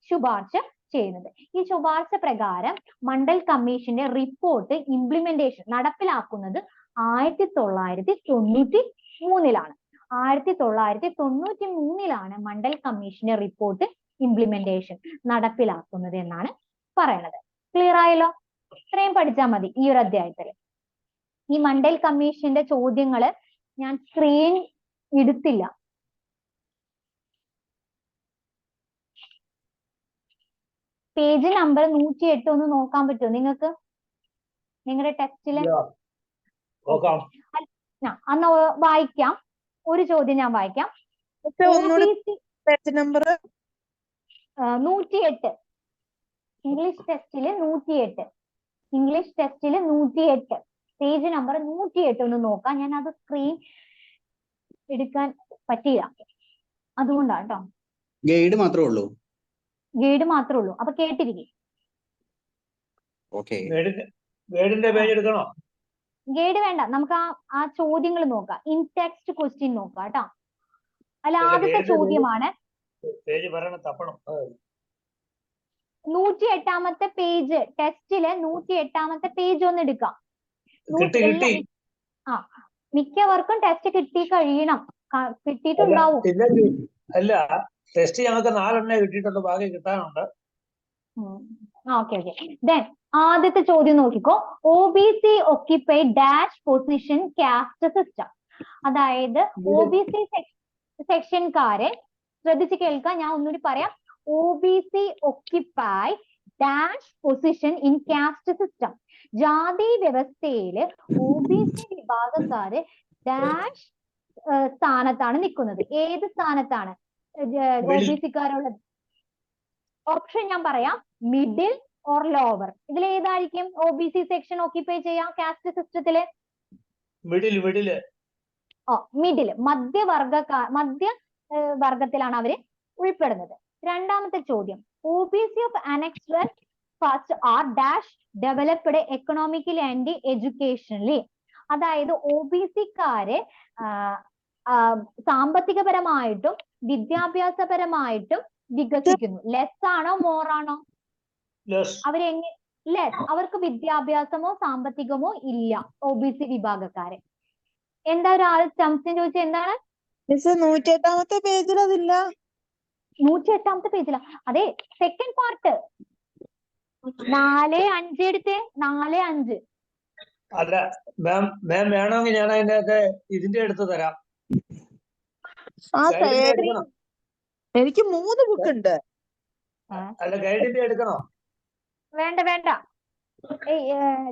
Speaker 1: ശുപാർശ ചെയ്യുന്നത്. ഈ ശുപാർശ പ്രകാരം മണ്ഡൽ കമ്മീഷന്റെ റിപ്പോർട്ട് ഇംപ്ലിമെന്റേഷൻ നടപ്പിലാക്കുന്നത് 1993-ലാണ്. 1993-ലാണ് മണ്ഡൽ കമ്മീഷന്റെ റിപ്പോർട്ട് ഇംപ്ലിമെന്റേഷൻ നടപ്പിലാക്കുന്നത് എന്നാണ് പറയണത്. ക്ലിയർ ആയല്ലോ? ഇത്രയും പഠിച്ചാൽ മതി ഈ ഒരു അധ്യായത്തിൽ. ഈ മണ്ഡൽ കമ്മീഷന്റെ ചോദ്യങ്ങള് ഞാൻ സ്ക്രീൻ എടുത്തില്ല. പേജ് നമ്പർ 108 ഒന്ന് നോക്കാൻ പറ്റുമോ നിങ്ങൾക്ക് നിങ്ങളുടെ ടെക്സ്റ്റില്? അന്ന് വായിക്കാം. ഒരു ചോദ്യം ഞാൻ വായിക്കാം.
Speaker 5: പേജ് നമ്പർ
Speaker 1: 108 ഇംഗ്ലീഷ് ടെസ്റ്റില് 108 ഇംഗ്ലീഷ് ടെസ്റ്റില് 108 പേജ് നമ്പർ 108 ഒന്ന് നോക്കാം. ഞാൻ അത് സ്ക്രീൻ എടുക്കാൻ പറ്റിയില്ല, അതുകൊണ്ടാണ് കേട്ടോ.
Speaker 6: ഗൈഡ് മാത്രമേ ഉള്ളൂ.
Speaker 1: ഗൈഡ് മാത്രമേ ഉള്ളൂ. അപ്പൊ കേട്ടിരിക്കും.
Speaker 2: ഗൈഡിന്റെ പേജ് എടുക്കണോ?
Speaker 1: ഗൈഡ് വേണ്ട, നമുക്ക് ആ ചോദ്യങ്ങൾ നോക്കാം. ഇൻ ടെക്സ്റ്റ് ക്വസ്റ്റ്യൻ നോക്കാം കേട്ടോ. അല്ല, ആദ്യത്തെ ചോദ്യമാണ് 108-ാമത്തെ പേജ്. ടെസ്റ്റില് 108-ാമത്തെ പേജ് ഒന്ന് എടുക്കാം. ആ, മിക്കവർക്കും ടെസ്റ്റ് കിട്ടി കഴിയണം, കിട്ടിയിട്ടുണ്ടാവും.
Speaker 2: അല്ല, ടെസ്റ്റ് ഞങ്ങൾക്ക് 4 കിട്ടിയിട്ടുണ്ട്, ബാക്കി കിട്ടാനുണ്ട്.
Speaker 1: ഓക്കെ. ദെൻ ആദ്യത്തെ ചോദ്യം നോക്കിക്കോ. OBC occupy dash position caste system. അതായത് OBC സെക്ഷൻകാരെ ശ്രദ്ധിച്ച് കേൾക്കാം. ഞാൻ ഒന്നുകൂടി പറയാം. OBC occupy dash position in caste system. ജാതി വ്യവസ്ഥയില് OBC വിഭാഗക്കാര് ഡാഷ് സ്ഥാനത്താണ് നിൽക്കുന്നത്. ഏത് സ്ഥാനത്താണ് OBC-ക്കാരുള്ളത്? ഓപ്ഷൻ ഞാൻ പറയാം. Middle or lower. ഇതിൽ ഏതായിരിക്കും OBC സെക്ഷൻ ഓക്യുപ്പൈ ചെയ്യാം കാസ്റ്റ് സിസ്റ്റത്തില്? മിഡിൽ, മധ്യവർഗത്തിലാണ് അവര് ഉൾപ്പെടുന്നത്. രണ്ടാമത്തെ ചോദ്യം, OBC of annexed first are dash developed economically and educationally. അതായത് OBC-ക്കാര് സാമ്പത്തികപരമായിട്ടും വിദ്യാഭ്യാസപരമായിട്ടും വികസിക്കുന്നു. ലെസ് ആണോ മോർ ആണോ? ലെസ്. അവർക്ക് വിദ്യാഭ്യാസമോ സാമ്പത്തികമോ ഇല്ല OBC വിഭാഗക്കാര്. എന്താ ഒരാൾ സംശയം ചോദിച്ച എന്താണ്?
Speaker 5: 108-ാമത്തെ പേജിൽ അതില്ല.
Speaker 1: 108-ാമത്തെ പേജില. അതെ, സെക്കൻഡ് പാർട്ട് 4-5 എടുത്തേ. 4-5.
Speaker 2: അല്ല മാം, വേണമെങ്കിൽ ഞാൻ അതിന്റെ ഇതിന്റെ എടുത്ത് തരാം.
Speaker 5: എനിക്ക് 3 ബുക്ക് ഉണ്ട്.
Speaker 2: അല്ല, ഗൈഡിന്റെ എടുക്കണോ?
Speaker 1: വേണ്ട.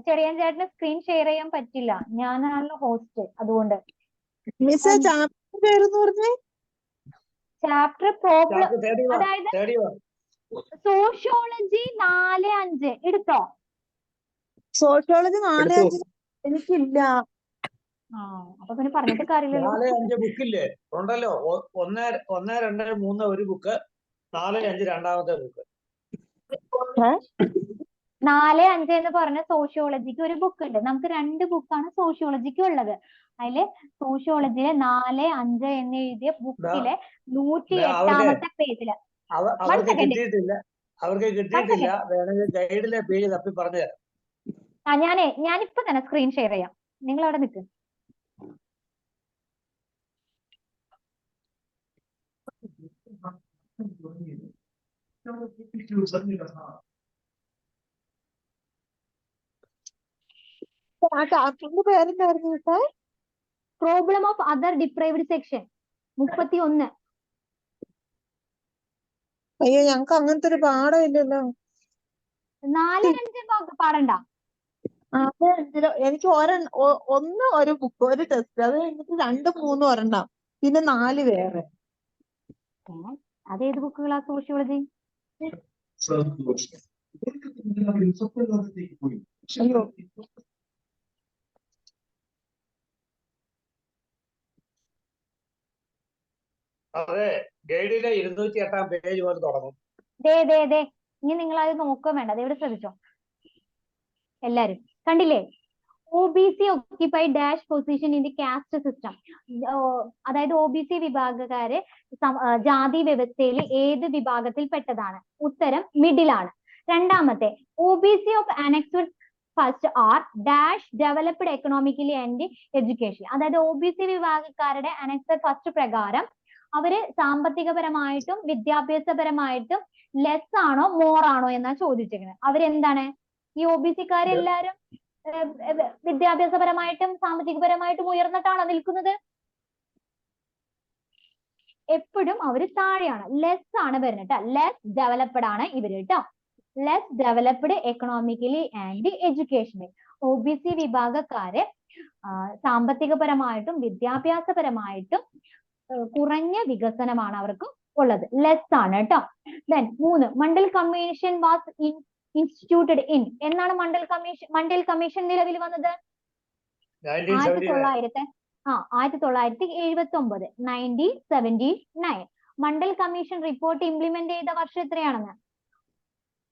Speaker 1: ചെറിയൻ ചേട്ടന് സ്ക്രീൻ ഷെയർ ചെയ്യാൻ പറ്റില്ല, ഞാനാണല്ലോ ഹോസ്റ്റ്. അതുകൊണ്ട്
Speaker 5: മിസ് ചാപ്റ്റർ പേരെന്ന് പറഞ്ഞേ?
Speaker 1: ചാപ്റ്റർ പ്രോബ്ലം, അതായത് സോഷ്യോളജി 4-5 എടുത്തോ?
Speaker 5: സോഷ്യോളജി 4-5 എനിക്കില്ല.
Speaker 1: അപ്പൊ പിന്നെ പറഞ്ഞിട്ട് കാര്യമില്ലല്ലോ.
Speaker 2: 4-5 ബുക്കില്ലേ? ഉണ്ടല്ലോ. 1, 2, 3 ഒരു ബുക്ക്, 4-5 രണ്ടാമത്തെ ബുക്ക്.
Speaker 1: 4-5 എന്ന് പറഞ്ഞ സോഷ്യോളജിക്ക് ഒരു ബുക്ക് ഉണ്ട്. നമുക്ക് 2 ബുക്കാണ് സോഷ്യോളജിക്ക് ഉള്ളത്. അതില് സോഷ്യോളജിയിലെ 4-5 എന്ന് എഴുതിയ ബുക്കിലെ 108-ാമത്തെ പേജില്.
Speaker 2: അവർക്ക് കിട്ടിയിട്ടില്ല. വേണമെങ്കിൽ ഗൈഡിലെ പേജ് തപ്പി പറഞ്ഞു തരാം.
Speaker 1: ഞാനിപ്പോ തന്നെ സ്ക്രീൻ ഷെയർ ചെയ്യാം. നിങ്ങൾ അവിടെ നിൽക്കും.
Speaker 5: ആ ചാപ്റ്ററിന്റെ പേരെന്തായിരുന്നു sir?
Speaker 1: Problem of other deprived section 31.
Speaker 5: അയ്യോ, ഞങ്ങക്ക് അങ്ങനത്തെ ഒരു പാഠം ഇല്ലല്ലോ.
Speaker 1: 4-5 പാടണ്ട.
Speaker 5: എനിക്ക് ഒന്ന് ഒരു ബുക്ക് ഒരു ടെസ്റ്റ്, അത് കഴിഞ്ഞിട്ട് 2, 3 ഒരെണ്ണം, പിന്നെ 4 വേറെ.
Speaker 1: അതേത് ബുക്കുകളാ സോഷ്യോളജി?
Speaker 5: അയ്യോ,
Speaker 2: അതെ, ഗൈഡിലെ 208 പേജ് മുതൽ തുടങ്ങും.
Speaker 1: ദേ ഇനി നിങ്ങൾ അത് നോക്കാൻ വേണ്ട, ഇവിടെ ശ്രദ്ധിച്ചോ എല്ലാരും. കണ്ടില്ലേ? OBC occupied dash position in the caste system. അതായത് OBC വിഭാഗക്കാര് ജാതി വ്യവസ്ഥയിൽ ഏത് വിഭാഗത്തിൽ പെട്ടതാണ്? ഉത്തരം മിഡിൽ ആണ്. രണ്ടാമത്തെ, OBC of annexed first are dash developed economically and education. അതായത് OBC വിഭാഗക്കാരുടെ annexed first പ്രകാരം അവര് സാമ്പത്തികപരമായിട്ടും വിദ്യാഭ്യാസപരമായിട്ടും ലെസ് ആണോ മോർ ആണോ എന്നാ ചോദിച്ചിരിക്കുന്നത്. അവരെന്താണ്? ഈ OBC-ക്കാരെല്ലാരും വിദ്യാഭ്യാസപരമായിട്ടും സാമ്പത്തികപരമായിട്ടും ഉയർന്നിട്ടാണോ നിൽക്കുന്നത്? എപ്പോഴും അവര് താഴെയാണ്, ലെസ് ആണ് വരുന്നത്. ലെസ് ഡെവലപ്ഡ് ആണ് ഇവര് കേട്ടോ. Less developed economically and educationally. OBC വിഭാഗക്കാര് സാമ്പത്തികപരമായിട്ടും വിദ്യാഭ്യാസപരമായിട്ടും കുറഞ്ഞ വികസനമാണ് അവർക്ക് ഉള്ളത്, ലെസ് ആണ് കേട്ടോ. Then 3, Mandal commission was instituted in. എന്നാണ് മണ്ഡൽ കമ്മീഷൻ നിലവിൽ വന്നത്? 1979. 1979. മണ്ഡൽ കമ്മീഷൻ റിപ്പോർട്ട് ഇംപ്ലിമെന്റ് ചെയ്ത വർഷം എത്രയാണെന്ന്?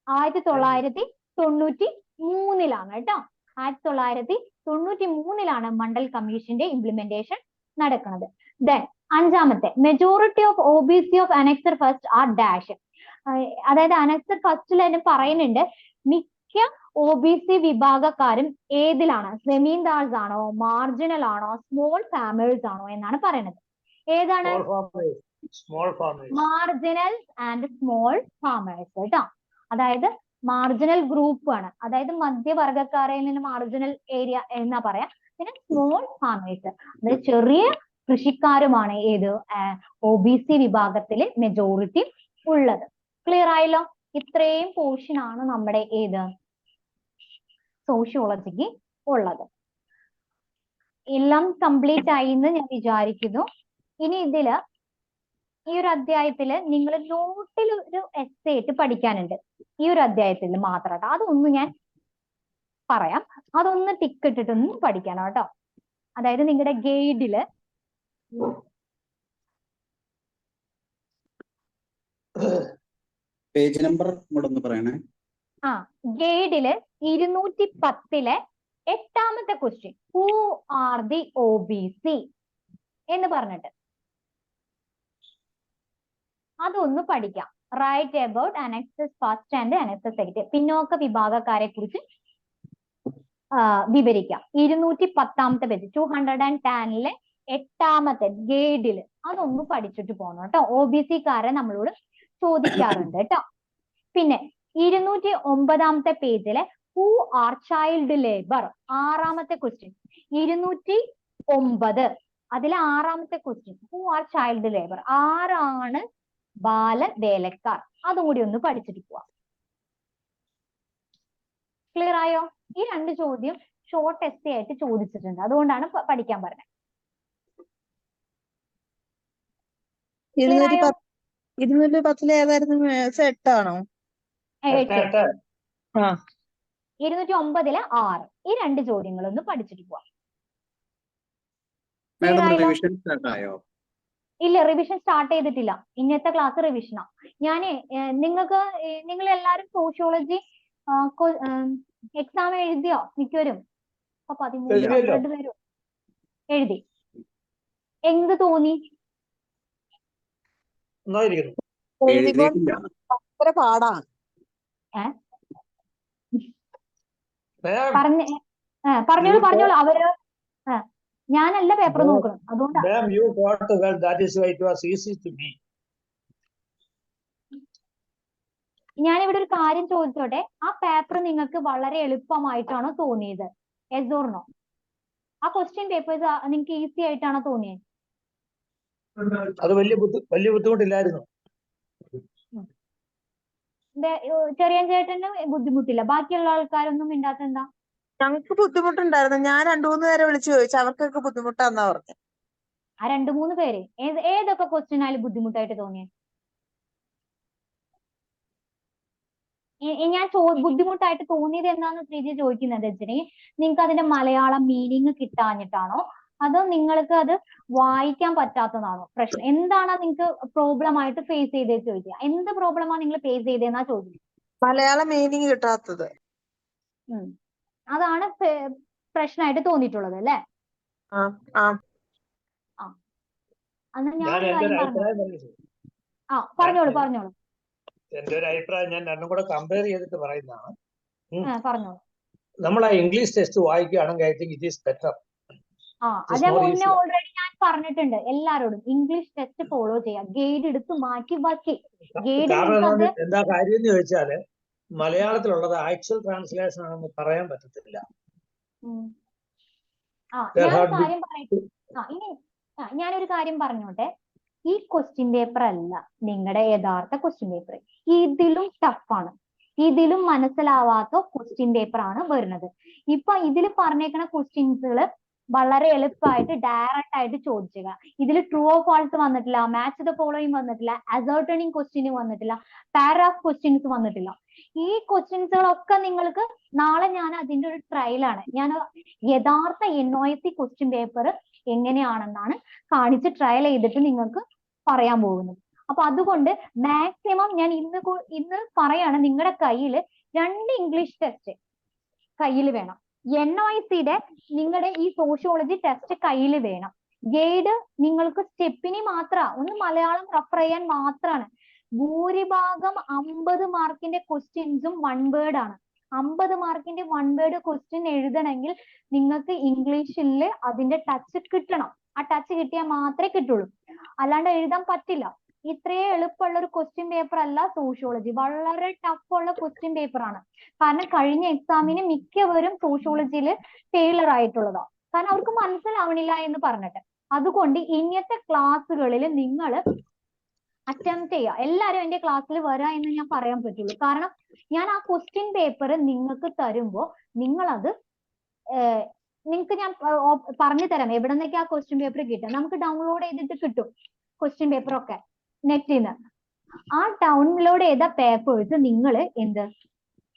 Speaker 1: 1993 കേട്ടോ. 1993 മണ്ഡൽ കമ്മീഷന്റെ ഇംപ്ലിമെന്റേഷൻ നടക്കുന്നത്. Then 5, majority of OBC of annexure first are dash. അതായത് അനക്സർ ഫസ്റ്റിൽ തന്നെ പറയുന്നുണ്ട് മിക്ക OBC വിഭാഗക്കാരും ഏതിലാണ്? സെമീൻദാർസ് ആണോ, മാർജിനൽ ആണോ, സ്മോൾ ഫാമേഴ്സ് ആണോ എന്നാണ് പറയുന്നത്. ഏതാണ്? മാർജിനൽ ആൻഡ് സ്മോൾ ഫാമേഴ്സ് കേട്ടോ. അതായത് മാർജിനൽ ഗ്രൂപ്പ് ആണ്, അതായത് മധ്യവർഗക്കാരിൽ നിന്ന് മാർജിനൽ ഏരിയ എന്നാ പറയാം. പിന്നെ സ്മോൾ ഫാമേഴ്സ്, അതായത് ചെറിയ കൃഷിക്കാരുമാണ് ഏത് OBC വിഭാഗത്തില് മെജോറിറ്റി ഉള്ളത്. ക്ലിയർ ആയല്ലോ? ഇത്രയും പോർഷൻ ആണ് നമ്മുടെ ഏത് സോഷ്യോളജിക്ക് ഉള്ളത്. എല്ലാം കംപ്ലീറ്റ് ആയി എന്ന് ഞാൻ വിചാരിക്കുന്നു. ഇനി ഇതില് ഈ ഒരു അധ്യായത്തില് നിങ്ങൾ നോട്ടിൽ ഒരു എസ്സേ ആയിട്ട് പഠിക്കാനുണ്ട്. ഈ ഒരു അധ്യായത്തിൽ മാത്രം. അതൊന്ന് ഞാൻ പറയാം, അതൊന്ന് ടിക്ക് ഇട്ടിട്ടൊന്ന് പഠിക്കണം കേട്ടോ. അതായത് നിങ്ങളുടെ ഗൈഡില്
Speaker 6: പേജ് നമ്പർ ഒന്ന് പറയണേ.
Speaker 1: ഗൈഡില് 210 8ാമത്തെ question, who are the OBC എന്ന് പറഞ്ഞിട്ട് അതൊന്ന് പഠിക്കാം. Right about annexes first and annexes second, പിന്നോക്ക വിഭാഗക്കാരെ കുറിച്ച് വിവരിക്കാം. 210ാമത്തെ പേജ് 210 8ാമത്തെ ഗൈഡില് അതൊന്ന് പഠിച്ചിട്ട് പോകണം കേട്ടോ. OBC-ക്കാരെ നമ്മളോട് ചോദിക്കാറുണ്ട് കേട്ടോ. പിന്നെ 209ാമത്തെ പേജിലെ ഹൂ ആർ ചൈൽഡ് ലേബർ, 6ാമത്തെ ക്വസ്റ്റ്യൻ. 209 അതിലെ 6ാമത്തെ question, who are child labour, ആരാണ് ബാലവേലക്കാർ? അതും കൂടി ഒന്ന് പഠിച്ചിട്ട് പോവാം. ക്ലിയർ ആയോ? ഈ 2 ചോദ്യം ഷോർട്ട് എസ്സേ ആയിട്ട് ചോദിച്ചിട്ടുണ്ട്, അതുകൊണ്ടാണ് പഠിക്കാൻ പറഞ്ഞത്.
Speaker 5: 210 ഏതായിരുന്നു? 8 ആണോ?
Speaker 1: 209 6. ഈ 2 ചോദ്യങ്ങളൊന്ന് പഠിച്ചിട്ട് പോവാം.
Speaker 6: റിവിഷൻ സ്റ്റാർട്ട് ആയോ?
Speaker 1: ഇല്ല, റിവിഷൻ സ്റ്റാർട്ട് ചെയ്തിട്ടില്ല. ഇന്നത്തെ ക്ലാസ് റിവിഷനാ. ഞാനേ നിങ്ങൾ എല്ലാരും സോഷ്യോളജി എക്സാം എഴുതിയോ? മിക്കവരും 13 പേരും എഴുതി. എന്ത് തോന്നി?
Speaker 5: ഭയങ്കര പാടാണ്.
Speaker 1: പറഞ്ഞോളൂ. അവര് ഞാനല്ല പേപ്പർ നോക്കണം, അതുകൊണ്ടാണ്. ഞാനിവിടെ ഒരു കാര്യം ചോദിച്ചോട്ടെ, ആ പേപ്പർ നിങ്ങൾക്ക് വളരെ എളുപ്പമായിട്ടാണോ തോന്നിയത്? Yes or no? ആ ക്വസ്റ്റ്യൻ പേപ്പേഴ്സ് നിങ്ങൾക്ക് ഈസി ആയിട്ടാണോ തോന്നിയത്?
Speaker 2: അത് വലിയ ബുദ്ധിമുട്ടില്ലായിരുന്നു.
Speaker 1: ചെറിയ ചേട്ടന് ബുദ്ധിമുട്ടില്ല. ബാക്കിയുള്ള ആൾക്കാരൊന്നും മിണ്ടാത്ത എന്താ?
Speaker 5: ഞങ്ങക്ക് ബുദ്ധിമുട്ടുണ്ടായിരുന്നു. ഞാൻ 2-3 പേരെ വിളിച്ചു ചോദിച്ചു, അവർക്കൊക്കെ ബുദ്ധിമുട്ടാന്നാ പറഞ്ഞത്.
Speaker 1: ആ 2-3 പേര് ഏതൊക്കെ ക്വസ്റ്റ്യൻ ആയാലും ബുദ്ധിമുട്ടായിട്ട് തോന്നിയേ? ഞാൻ ബുദ്ധിമുട്ടായിട്ട് തോന്നിയത് എന്താന്ന് ശ്രീജി ചോദിക്കുന്നത് വെച്ചിട്ടുണ്ടെങ്കിൽ നിങ്ങൾക്ക് അതിന്റെ മലയാളം മീനിങ് കിട്ടാഞ്ഞിട്ടാണോ അതോ നിങ്ങൾക്ക് അത് വായിക്കാൻ പറ്റാത്തതാണോ പ്രശ്നം? എന്താണ് നിങ്ങൾക്ക് പ്രോബ്ലം ആയിട്ട് ഫേസ് ചെയ്തത് ചോദിക്കുക. എന്ത് പ്രോബ്ലമാണ് നിങ്ങൾ ഫേസ് ചെയ്തതെന്നാ ചോദിക്കുന്നത്.
Speaker 5: മലയാളം മീനിങ് കിട്ടാത്തത്.
Speaker 1: അതാണ് പ്രശ്നമായിട്ട് തോന്നിയിട്ടുള്ളത് അല്ലേ?
Speaker 5: ആ ആ
Speaker 1: അന്ന് ഞാൻ
Speaker 2: ഞാൻ
Speaker 1: ഒരു
Speaker 2: എന്റെ ഒരു
Speaker 1: കാര്യം പറഞ്ഞു.
Speaker 2: അഭിപ്രായം പറഞ്ഞു.
Speaker 1: പറഞ്ഞോളൂ.
Speaker 2: എന്റെ ഒരു അഭിപ്രായം ഞാൻ രണ്ടും കൂടെ കമ്പയർ ചെയ്തിട്ട് പറയുന്നതാണ്.
Speaker 1: പറഞ്ഞോളൂ.
Speaker 2: നമ്മൾ ആ ഇംഗ്ലീഷ് ടെസ്റ്റ് വായിക്കുകയാണെങ്കിൽ I think it is better.
Speaker 1: അത് മുന്നേ ഓൾറെഡി ഞാൻ പറഞ്ഞിട്ടുണ്ട് എല്ലാരോടും. ഇംഗ്ലീഷ് ടെസ്റ്റ് ഫോളോ ചെയ്യാം. ഗൈഡ് എടുത്ത് മാറ്റി ബാക്കി ഗൈഡ്
Speaker 2: കാരണം എന്താ കാര്യം എന്ന് ചോദിച്ചാല് മലയാളത്തിലുള്ളത് ആക്ച്വൽ ട്രാൻസ്ലേഷൻ ആണെന്ന് പറയാൻ പറ്റത്തില്ല.
Speaker 1: ഞാനൊരു കാര്യം പറഞ്ഞോട്ടെ. ഈ ക്വസ്റ്റ്യൻ പേപ്പർ അല്ല നിങ്ങളുടെ യഥാർത്ഥ ക്വസ്റ്റ്യൻ പേപ്പർ. ഇതിലും ടഫാണ്. ഇതിലും മനസ്സിലാവാത്ത ക്വസ്റ്റ്യൻ പേപ്പർ ആണ് വരുന്നത്. ഇപ്പൊ ഇതിൽ പറഞ്ഞേക്കുന്ന ക്വസ്റ്റ്യൻസുകൾ വളരെ എളുപ്പമായിട്ട് ഡയറക്റ്റ് ആയിട്ട് ചോദിക്കുക. ഇതിൽ ട്രൂ ഓർ ഫാൾസ് വന്നിട്ടില്ല, മാച്ച് ദ ഫോളോയിങ് വന്നിട്ടില്ല, അസർട്ടണിങ് ക്വസ്റ്റ്യൻ വന്നിട്ടില്ല, പാരാഗ്രാഫ് ക്വസ്റ്റ്യൻസ് വന്നിട്ടില്ല. ഈ ക്വസ്റ്റ്യൻസുകളൊക്കെ നിങ്ങൾക്ക് നാളെ ഞാൻ അതിന്റെ ഒരു ട്രയലാണ്. ഞാൻ യഥാർത്ഥ NOIC ക്വസ്റ്റ്യൻ പേപ്പർ എങ്ങനെയാണെന്നാണ് കാണിച്ച് ട്രയൽ ചെയ്തിട്ട് നിങ്ങൾക്ക് പറയാൻ പോകുന്നത്. അപ്പൊ അതുകൊണ്ട് മാക്സിമം ഞാൻ ഇന്ന് പറയാണ്, നിങ്ങളുടെ കയ്യിൽ 2 ഇംഗ്ലീഷ് ടെസ്റ്റ് കയ്യിൽ വേണം. NOICയുടെ നിങ്ങളുടെ ഈ സോഷ്യോളജി ടെസ്റ്റ് കയ്യിൽ വേണം. ഗൈഡ് നിങ്ങൾക്ക് സ്റ്റെപ്പിന് ഒന്ന് മലയാളം റെഫർ ചെയ്യാൻ മാത്രമാണ്. ഭൂരിഭാഗം 50 മാർക്കിന്റെ ക്വസ്റ്റ്യൻസും 1 വേർഡ് ആണ്. 50 മാർക്കിന്റെ 1 വേർഡ് ക്വസ്റ്റ്യൻ എഴുതണമെങ്കിൽ നിങ്ങൾക്ക് ഇംഗ്ലീഷിൽ അതിന്റെ ടച്ച് കിട്ടണം. ആ ടച്ച് കിട്ടിയാൽ മാത്രമേ കിട്ടുള്ളൂ, അല്ലാണ്ട് എഴുതാൻ പറ്റില്ല. ഇത്രയേ എളുപ്പമുള്ള ഒരു ക്വസ്റ്റ്യൻ പേപ്പർ അല്ല സോഷ്യോളജി. വളരെ ടഫ് ഉള്ള ക്വസ്റ്റ്യൻ പേപ്പർ ആണ്. കാരണം കഴിഞ്ഞ എക്സാമിന് മിക്കവരും സോഷ്യോളജിയിൽ ഫെയിലർ ആയിട്ടുള്ളതാണ്. കാരണം അവർക്ക് മനസ്സിലാവണില്ല എന്ന് പറഞ്ഞിട്ട്. അതുകൊണ്ട് ഇന്നത്തെ ക്ലാസ്സുകളിൽ നിങ്ങൾ അറ്റംപ്റ്റ് ചെയ്യുക. എല്ലാവരും എന്റെ ക്ലാസ്സിൽ വരാ എന്ന് ഞാൻ പറയാൻ പറ്റുള്ളൂ. കാരണം ഞാൻ ആ ക്വസ്റ്റ്യൻ പേപ്പർ നിങ്ങൾക്ക് തരുമ്പോൾ നിങ്ങൾക്ക് ഞാൻ പറഞ്ഞു തരാം എവിടെ നിന്നൊക്കെ ആ ക്വസ്റ്റ്യൻ പേപ്പർ കിട്ടും. നമുക്ക് ഡൗൺലോഡ് ചെയ്തിട്ട് കിട്ടും ക്വസ്റ്റ്യൻ പേപ്പർ ഒക്കെ നെറ്റിൽ നിന്ന്. ആ ഡൗൺലോഡ് ചെയ്ത പേപ്പേഴ്സ് നിങ്ങൾ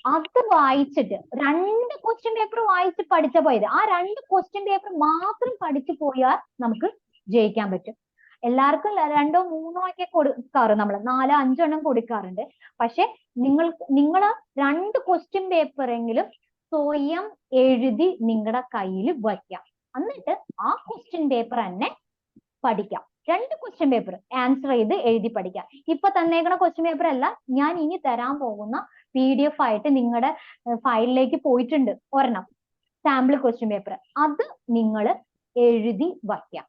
Speaker 1: അത് വായിച്ചിട്ട് 2 ക്വസ്റ്റ്യൻ പേപ്പർ വായിച്ച് പഠിച്ച പോയത്. ആ 2 ക്വസ്റ്റ്യൻ പേപ്പർ മാത്രം പഠിച്ചു പോയാൽ നമുക്ക് ജയിക്കാൻ പറ്റും. എല്ലാവർക്കും 2 or 3 ഒക്കെ കൊടുക്കാറ്, നമ്മൾ 4, 5 എണ്ണം കൊടുക്കാറുണ്ട്. പക്ഷെ നിങ്ങൾ 2 ക്വസ്റ്റ്യൻ പേപ്പർ എങ്കിലും സ്വയം എഴുതി നിങ്ങളുടെ കയ്യിൽ വയ്ക്കാം. എന്നിട്ട് ആ ക്വസ്റ്റ്യൻ പേപ്പർ തന്നെ പഠിക്കാം. 2 ക്വസ്റ്റ്യൻ പേപ്പർ ആൻസർ ചെയ്ത് എഴുതി പഠിക്കാം. ഇപ്പൊ തന്നേക്കണ ക്വസ്റ്റ്യൻ പേപ്പർ അല്ല, ഞാൻ ഇനി തരാൻ പോകുന്ന PDF ആയിട്ട് നിങ്ങളുടെ ഫയലിലേക്ക് പോയിട്ടുണ്ട് ഒരെണ്ണം, സാമ്പിൾ ക്വസ്റ്റ്യൻ പേപ്പർ. അത് നിങ്ങൾ എഴുതി വയ്ക്കാം.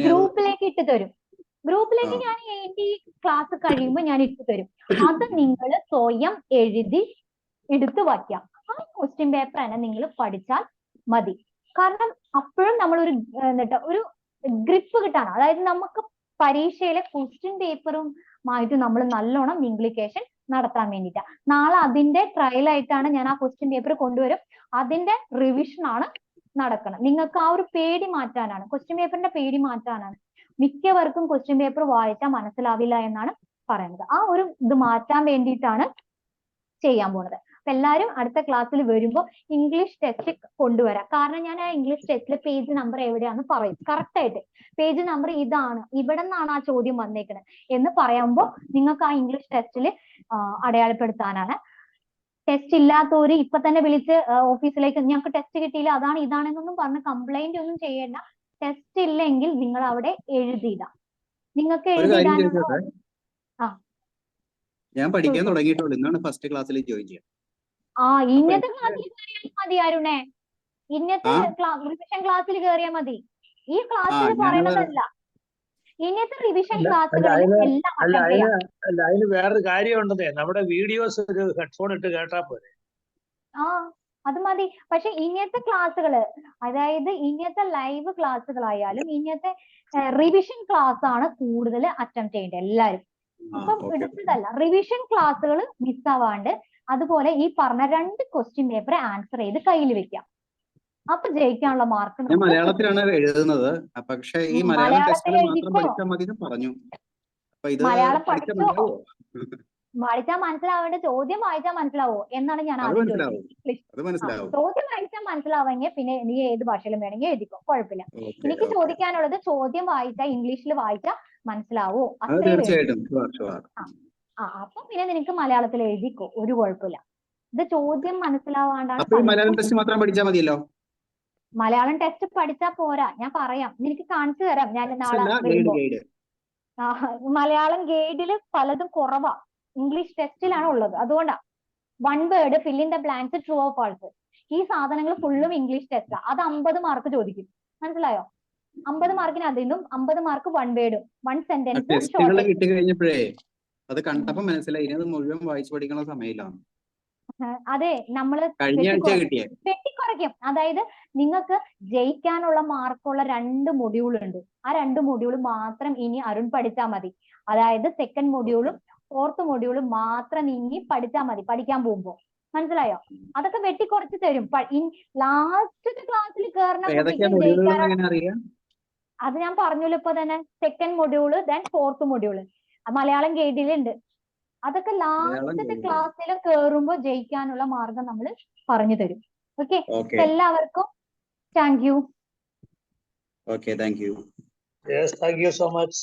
Speaker 1: ഗ്രൂപ്പിലേക്ക് ഇട്ട് തരും. ഗ്രൂപ്പിലേക്ക് ഞാൻ ഈ ക്ലാസ് കഴിയുമ്പോൾ ഞാൻ ഇട്ട് തരും. അത് നിങ്ങൾ സ്വയം എഴുതി എടുത്ത് വയ്ക്കാം. ആ ക്വസ്റ്റ്യൻ പേപ്പർ തന്നെ നിങ്ങൾ പഠിച്ചാൽ മതി. കാരണം അപ്പോഴും നമ്മൾ ഒരു ഗ്രിപ്പ് കിട്ടാണ്. അതായത് നമുക്ക് പരീക്ഷയിലെ ക്വസ്റ്റ്യൻ പേപ്പറുമായിട്ട് നമ്മൾ നല്ലോണം ഇംഗ്ലീഷ് നടത്താൻ വേണ്ടിയിട്ടാണ്. നാളെ അതിന്റെ ട്രയൽ ആയിട്ടാണ് ഞാൻ ആ ക്വസ്റ്റ്യൻ പേപ്പർ കൊണ്ടുവരും. അതിന്റെ റിവിഷൻ ആണ് നടക്കണം. നിങ്ങൾക്ക് ആ ഒരു പേടി മാറ്റാനാണ്, ക്വസ്റ്റ്യൻ പേപ്പറിന്റെ പേടി മാറ്റാനാണ്. മിക്കവർക്കും ക്വസ്റ്റ്യൻ പേപ്പർ വായിച്ചാൽ മനസ്സിലാവില്ല എന്നാണ് പറയുന്നത്. ആ ഒരു ഇത് മാറ്റാൻ വേണ്ടിയിട്ടാണ് ചെയ്യാൻ പോകുന്നത്. അപ്പൊ എല്ലാവരും അടുത്ത ക്ലാസ്സിൽ വരുമ്പോൾ ഇംഗ്ലീഷ് ടെസ്റ്റ് കൊണ്ടുവരാം. കാരണം ഞാൻ ആ ഇംഗ്ലീഷ് ടെസ്റ്റിലെ പേജ് നമ്പർ എവിടെയാണെന്ന് പറയും കറക്റ്റ് ആയിട്ട്. പേജ് നമ്പർ ഇതാണ്, ഇവിടെ നിന്നാണ് ആ ചോദ്യം വന്നേക്കുന്നത് എന്ന് പറയുമ്പോൾ നിങ്ങൾക്ക് ആ ഇംഗ്ലീഷ് ടെസ്റ്റിൽ അടയാളപ്പെടുത്താനാണ്. ടെസ്റ്റ് ഇല്ലാത്തവര് ഇപ്പൊ തന്നെ വിളിച്ച് ഓഫീസിലേക്ക് ഞങ്ങൾക്ക് ടെസ്റ്റ് കിട്ടിയില്ല അതാണ് ഇതാണെന്നൊന്നും പറഞ്ഞ് കംപ്ലൈന്റ് ഒന്നും ചെയ്യേണ്ട. ടെസ്റ്റ് ഇല്ലെങ്കിൽ നിങ്ങൾ അവിടെ എഴുതിയിടാം. നിങ്ങൾക്ക് എഴുതിയിടാനുള്ള
Speaker 6: ഞാൻ പഠിക്കാൻ തുടങ്ങിയിട്ടുള്ളൂ. ഇന്നാണ് ഫസ്റ്റ് ക്ലാസ്സിൽ ജോയിൻ ചെയ്യാം.
Speaker 1: ഇന്നത്തെ ക്ലാസ്സിൽ കയറിയാൽ മതി അരുണേ. ഇന്നത്തെ റിവിഷൻ ക്ലാസ്സിൽ കയറിയാൽ മതി. ഈ ക്ലാസ്സിൽ പറയണതല്ല, ഇന്നത്തെ റിവിഷൻ ക്ലാസ്സുകളിൽ എല്ലാം അറ്റൻഡ് ചെയ്യാം.
Speaker 2: അല്ല, അതിന് വേറൊരു കാര്യമുണ്ടെന്നേ. നമ്മുടെ വീഡിയോസ് ഒരു ഹെഡ്ഫോൺ ഇട്ട് കേട്ടാ പോരെ.
Speaker 1: അത് മതി. പക്ഷെ ഇന്നത്തെ ക്ലാസ്സുകള്, അതായത് ഇന്നത്തെ ലൈവ് ക്ലാസ്സുകളായാലും ഇന്നത്തെ റിവിഷൻ ക്ലാസ് ആണ് കൂടുതൽ അറ്റൻഡ് ചെയ്യേണ്ടത് എല്ലാവരും. അപ്പം എടുത്തതല്ല, റിവിഷൻ ക്ലാസ്സുകൾ മിസ്സാവാണ്ട് അതുപോലെ ഈ പറഞ്ഞ 2 ക്വസ്റ്റ്യൻ പേപ്പർ ആൻസർ ചെയ്ത് കയ്യിൽ വെക്കാം. അപ്പൊ ജയിക്കാനുള്ള മാർക്ക്
Speaker 6: ഞാൻ മലയാളത്തിലാണ് എഴുതുന്നത്. പക്ഷെ ഈ മലയാളം ടെസ്റ്റിൽ
Speaker 1: മലയാളത്തിൽ
Speaker 6: മാത്രം
Speaker 1: എഴുതിക്കോ.
Speaker 6: പഠിച്ചാൽ മതി എന്ന് പറഞ്ഞു. അപ്പൊ ഇത്
Speaker 1: മലയാളം
Speaker 6: പഠിച്ചാൽ
Speaker 1: പഠിച്ചോ.
Speaker 6: മനസ്സിലാവോ?
Speaker 1: വായിച്ചാൽ മനസ്സിലാവേണ്ട, ചോദ്യം വായിച്ചാൽ മനസ്സിലാവോ എന്നാണ് ഞാൻ
Speaker 6: അത്
Speaker 1: ആദ്യം
Speaker 6: മനസ്സിലാവും.
Speaker 1: ചോദിച്ചത്.
Speaker 6: അത് മനസ്സിലാവും.
Speaker 1: ചോദ്യം വായിച്ചാൽ മനസ്സിലാവെങ്കിൽ പിന്നെ നീ ഏത് ഭാഷയിലും വേണമെങ്കിൽ എഴുതിക്കോ, കുഴപ്പമില്ല.
Speaker 6: ഓക്കെ
Speaker 1: എനിക്ക്
Speaker 6: ഓക്കെ.
Speaker 1: ചോദിക്കാനുള്ളത് ചോദ്യം വായിച്ചാൽ ഇംഗ്ലീഷിൽ വായിച്ചാൽ മനസ്സിലാവോ,
Speaker 6: അത്
Speaker 1: അത്രേ വേണ്ടൂ.
Speaker 6: തീർച്ചയായിട്ടും ഷുവർ ഷുവർ.
Speaker 1: അപ്പൊ പിന്നെ നിനക്ക് മലയാളത്തിൽ എഴുതിക്കോ, ഒരു കുഴപ്പമില്ല. ഇത് ചോദ്യം മനസ്സിലാവാണ്ടാണ്
Speaker 6: അപ്പൊ ഈ മലയാളം
Speaker 1: പലർക്കും.
Speaker 6: ടെസ്റ്റ് മാത്രം പഠിച്ചാൽ മതിയല്ലോ.
Speaker 1: മലയാളം ടെസ്റ്റ് പഠിച്ചാൽ പോരാ, ഞാൻ പറയാം, നിനക്ക് കാണിച്ചു തരാം ഞാൻ നാളെ
Speaker 6: ഗൈഡ്
Speaker 1: വരുമ്പോ.
Speaker 6: ഗൈഡ്.
Speaker 1: മലയാളം ഗൈഡില് പലതും കുറവാ, ഇംഗ്ലീഷ് ടെസ്റ്റിലാണ് ഉള്ളത്. അതുകൊണ്ടാ 1 word fill in the blanks true or false. ഈ സാധനങ്ങൾ ഫുള്ളും ഇംഗ്ലീഷ് ടെസ്റ്റാ. അത് 50 മാർക്ക് ചോദിക്കും, മനസ്സിലായോ? 50 മാർക്കിന് അതിനും 50 മാർക്ക് 1 വേർഡും 1 സെന്റൻസും
Speaker 6: ടെസ്റ്റുകൾ
Speaker 1: ഷോർട്ട്.
Speaker 6: കിട്ടി കഴിഞ്ഞപ്പോഴേ അത് കണ്ടപ്പോ മനസ്സിലായി ഇനി അത് മുഴുവൻ വായിച്ചു പഠിക്കുന്ന സമയമില്ല.
Speaker 1: അതെ, നമ്മള്
Speaker 6: കഴിഞ്ഞ ആഴ്ച കിട്ടിയേ.
Speaker 1: വെട്ടിക്കുറയ്ക്കും. അതായത് നിങ്ങൾക്ക് ജയിക്കാനുള്ള മാർക്കുള്ള 2 മൊഡ്യൂൾ ഉണ്ട്. ആ 2 മൊഡ്യൂൾ മാത്രം ഇനി അരുൺ പഠിച്ചാൽ മതി. അതായത് 2nd മൊഡ്യൂളും 4th മൊഡ്യൂളും മാത്രം ഇനി പഠിച്ചാൽ മതി പഠിക്കാൻ പോകുമ്പോ, മനസ്സിലായോ? അതൊക്കെ വെട്ടിക്കുറച്ച് തരും. ലാസ്റ്റ് ക്ലാസ്സിൽ കയറുന്ന
Speaker 6: ഏതൊക്കെയാ
Speaker 1: കുട്ടിക്ക്
Speaker 6: മൊഡ്യൂളുകൾ
Speaker 1: ജയിക്കാനുള്ള
Speaker 6: എങ്ങനെ അറിയാം?
Speaker 1: അത് ഞാൻ പറഞ്ഞല്ലോ ഇപ്പൊ തന്നെ. 2nd module then 4th module Malayalam ഗൈഡിലുണ്ട്. അതൊക്കെ ലാസ്റ്റത്തെ ക്ലാസ്സിൽ കയറുമ്പോ ജയിക്കാനുള്ള മാർഗം നമ്മൾ പറഞ്ഞു തരും. ഓക്കെ, എല്ലാവർക്കും thank you.
Speaker 6: Okay, thank you.
Speaker 2: Yes, thank you so much.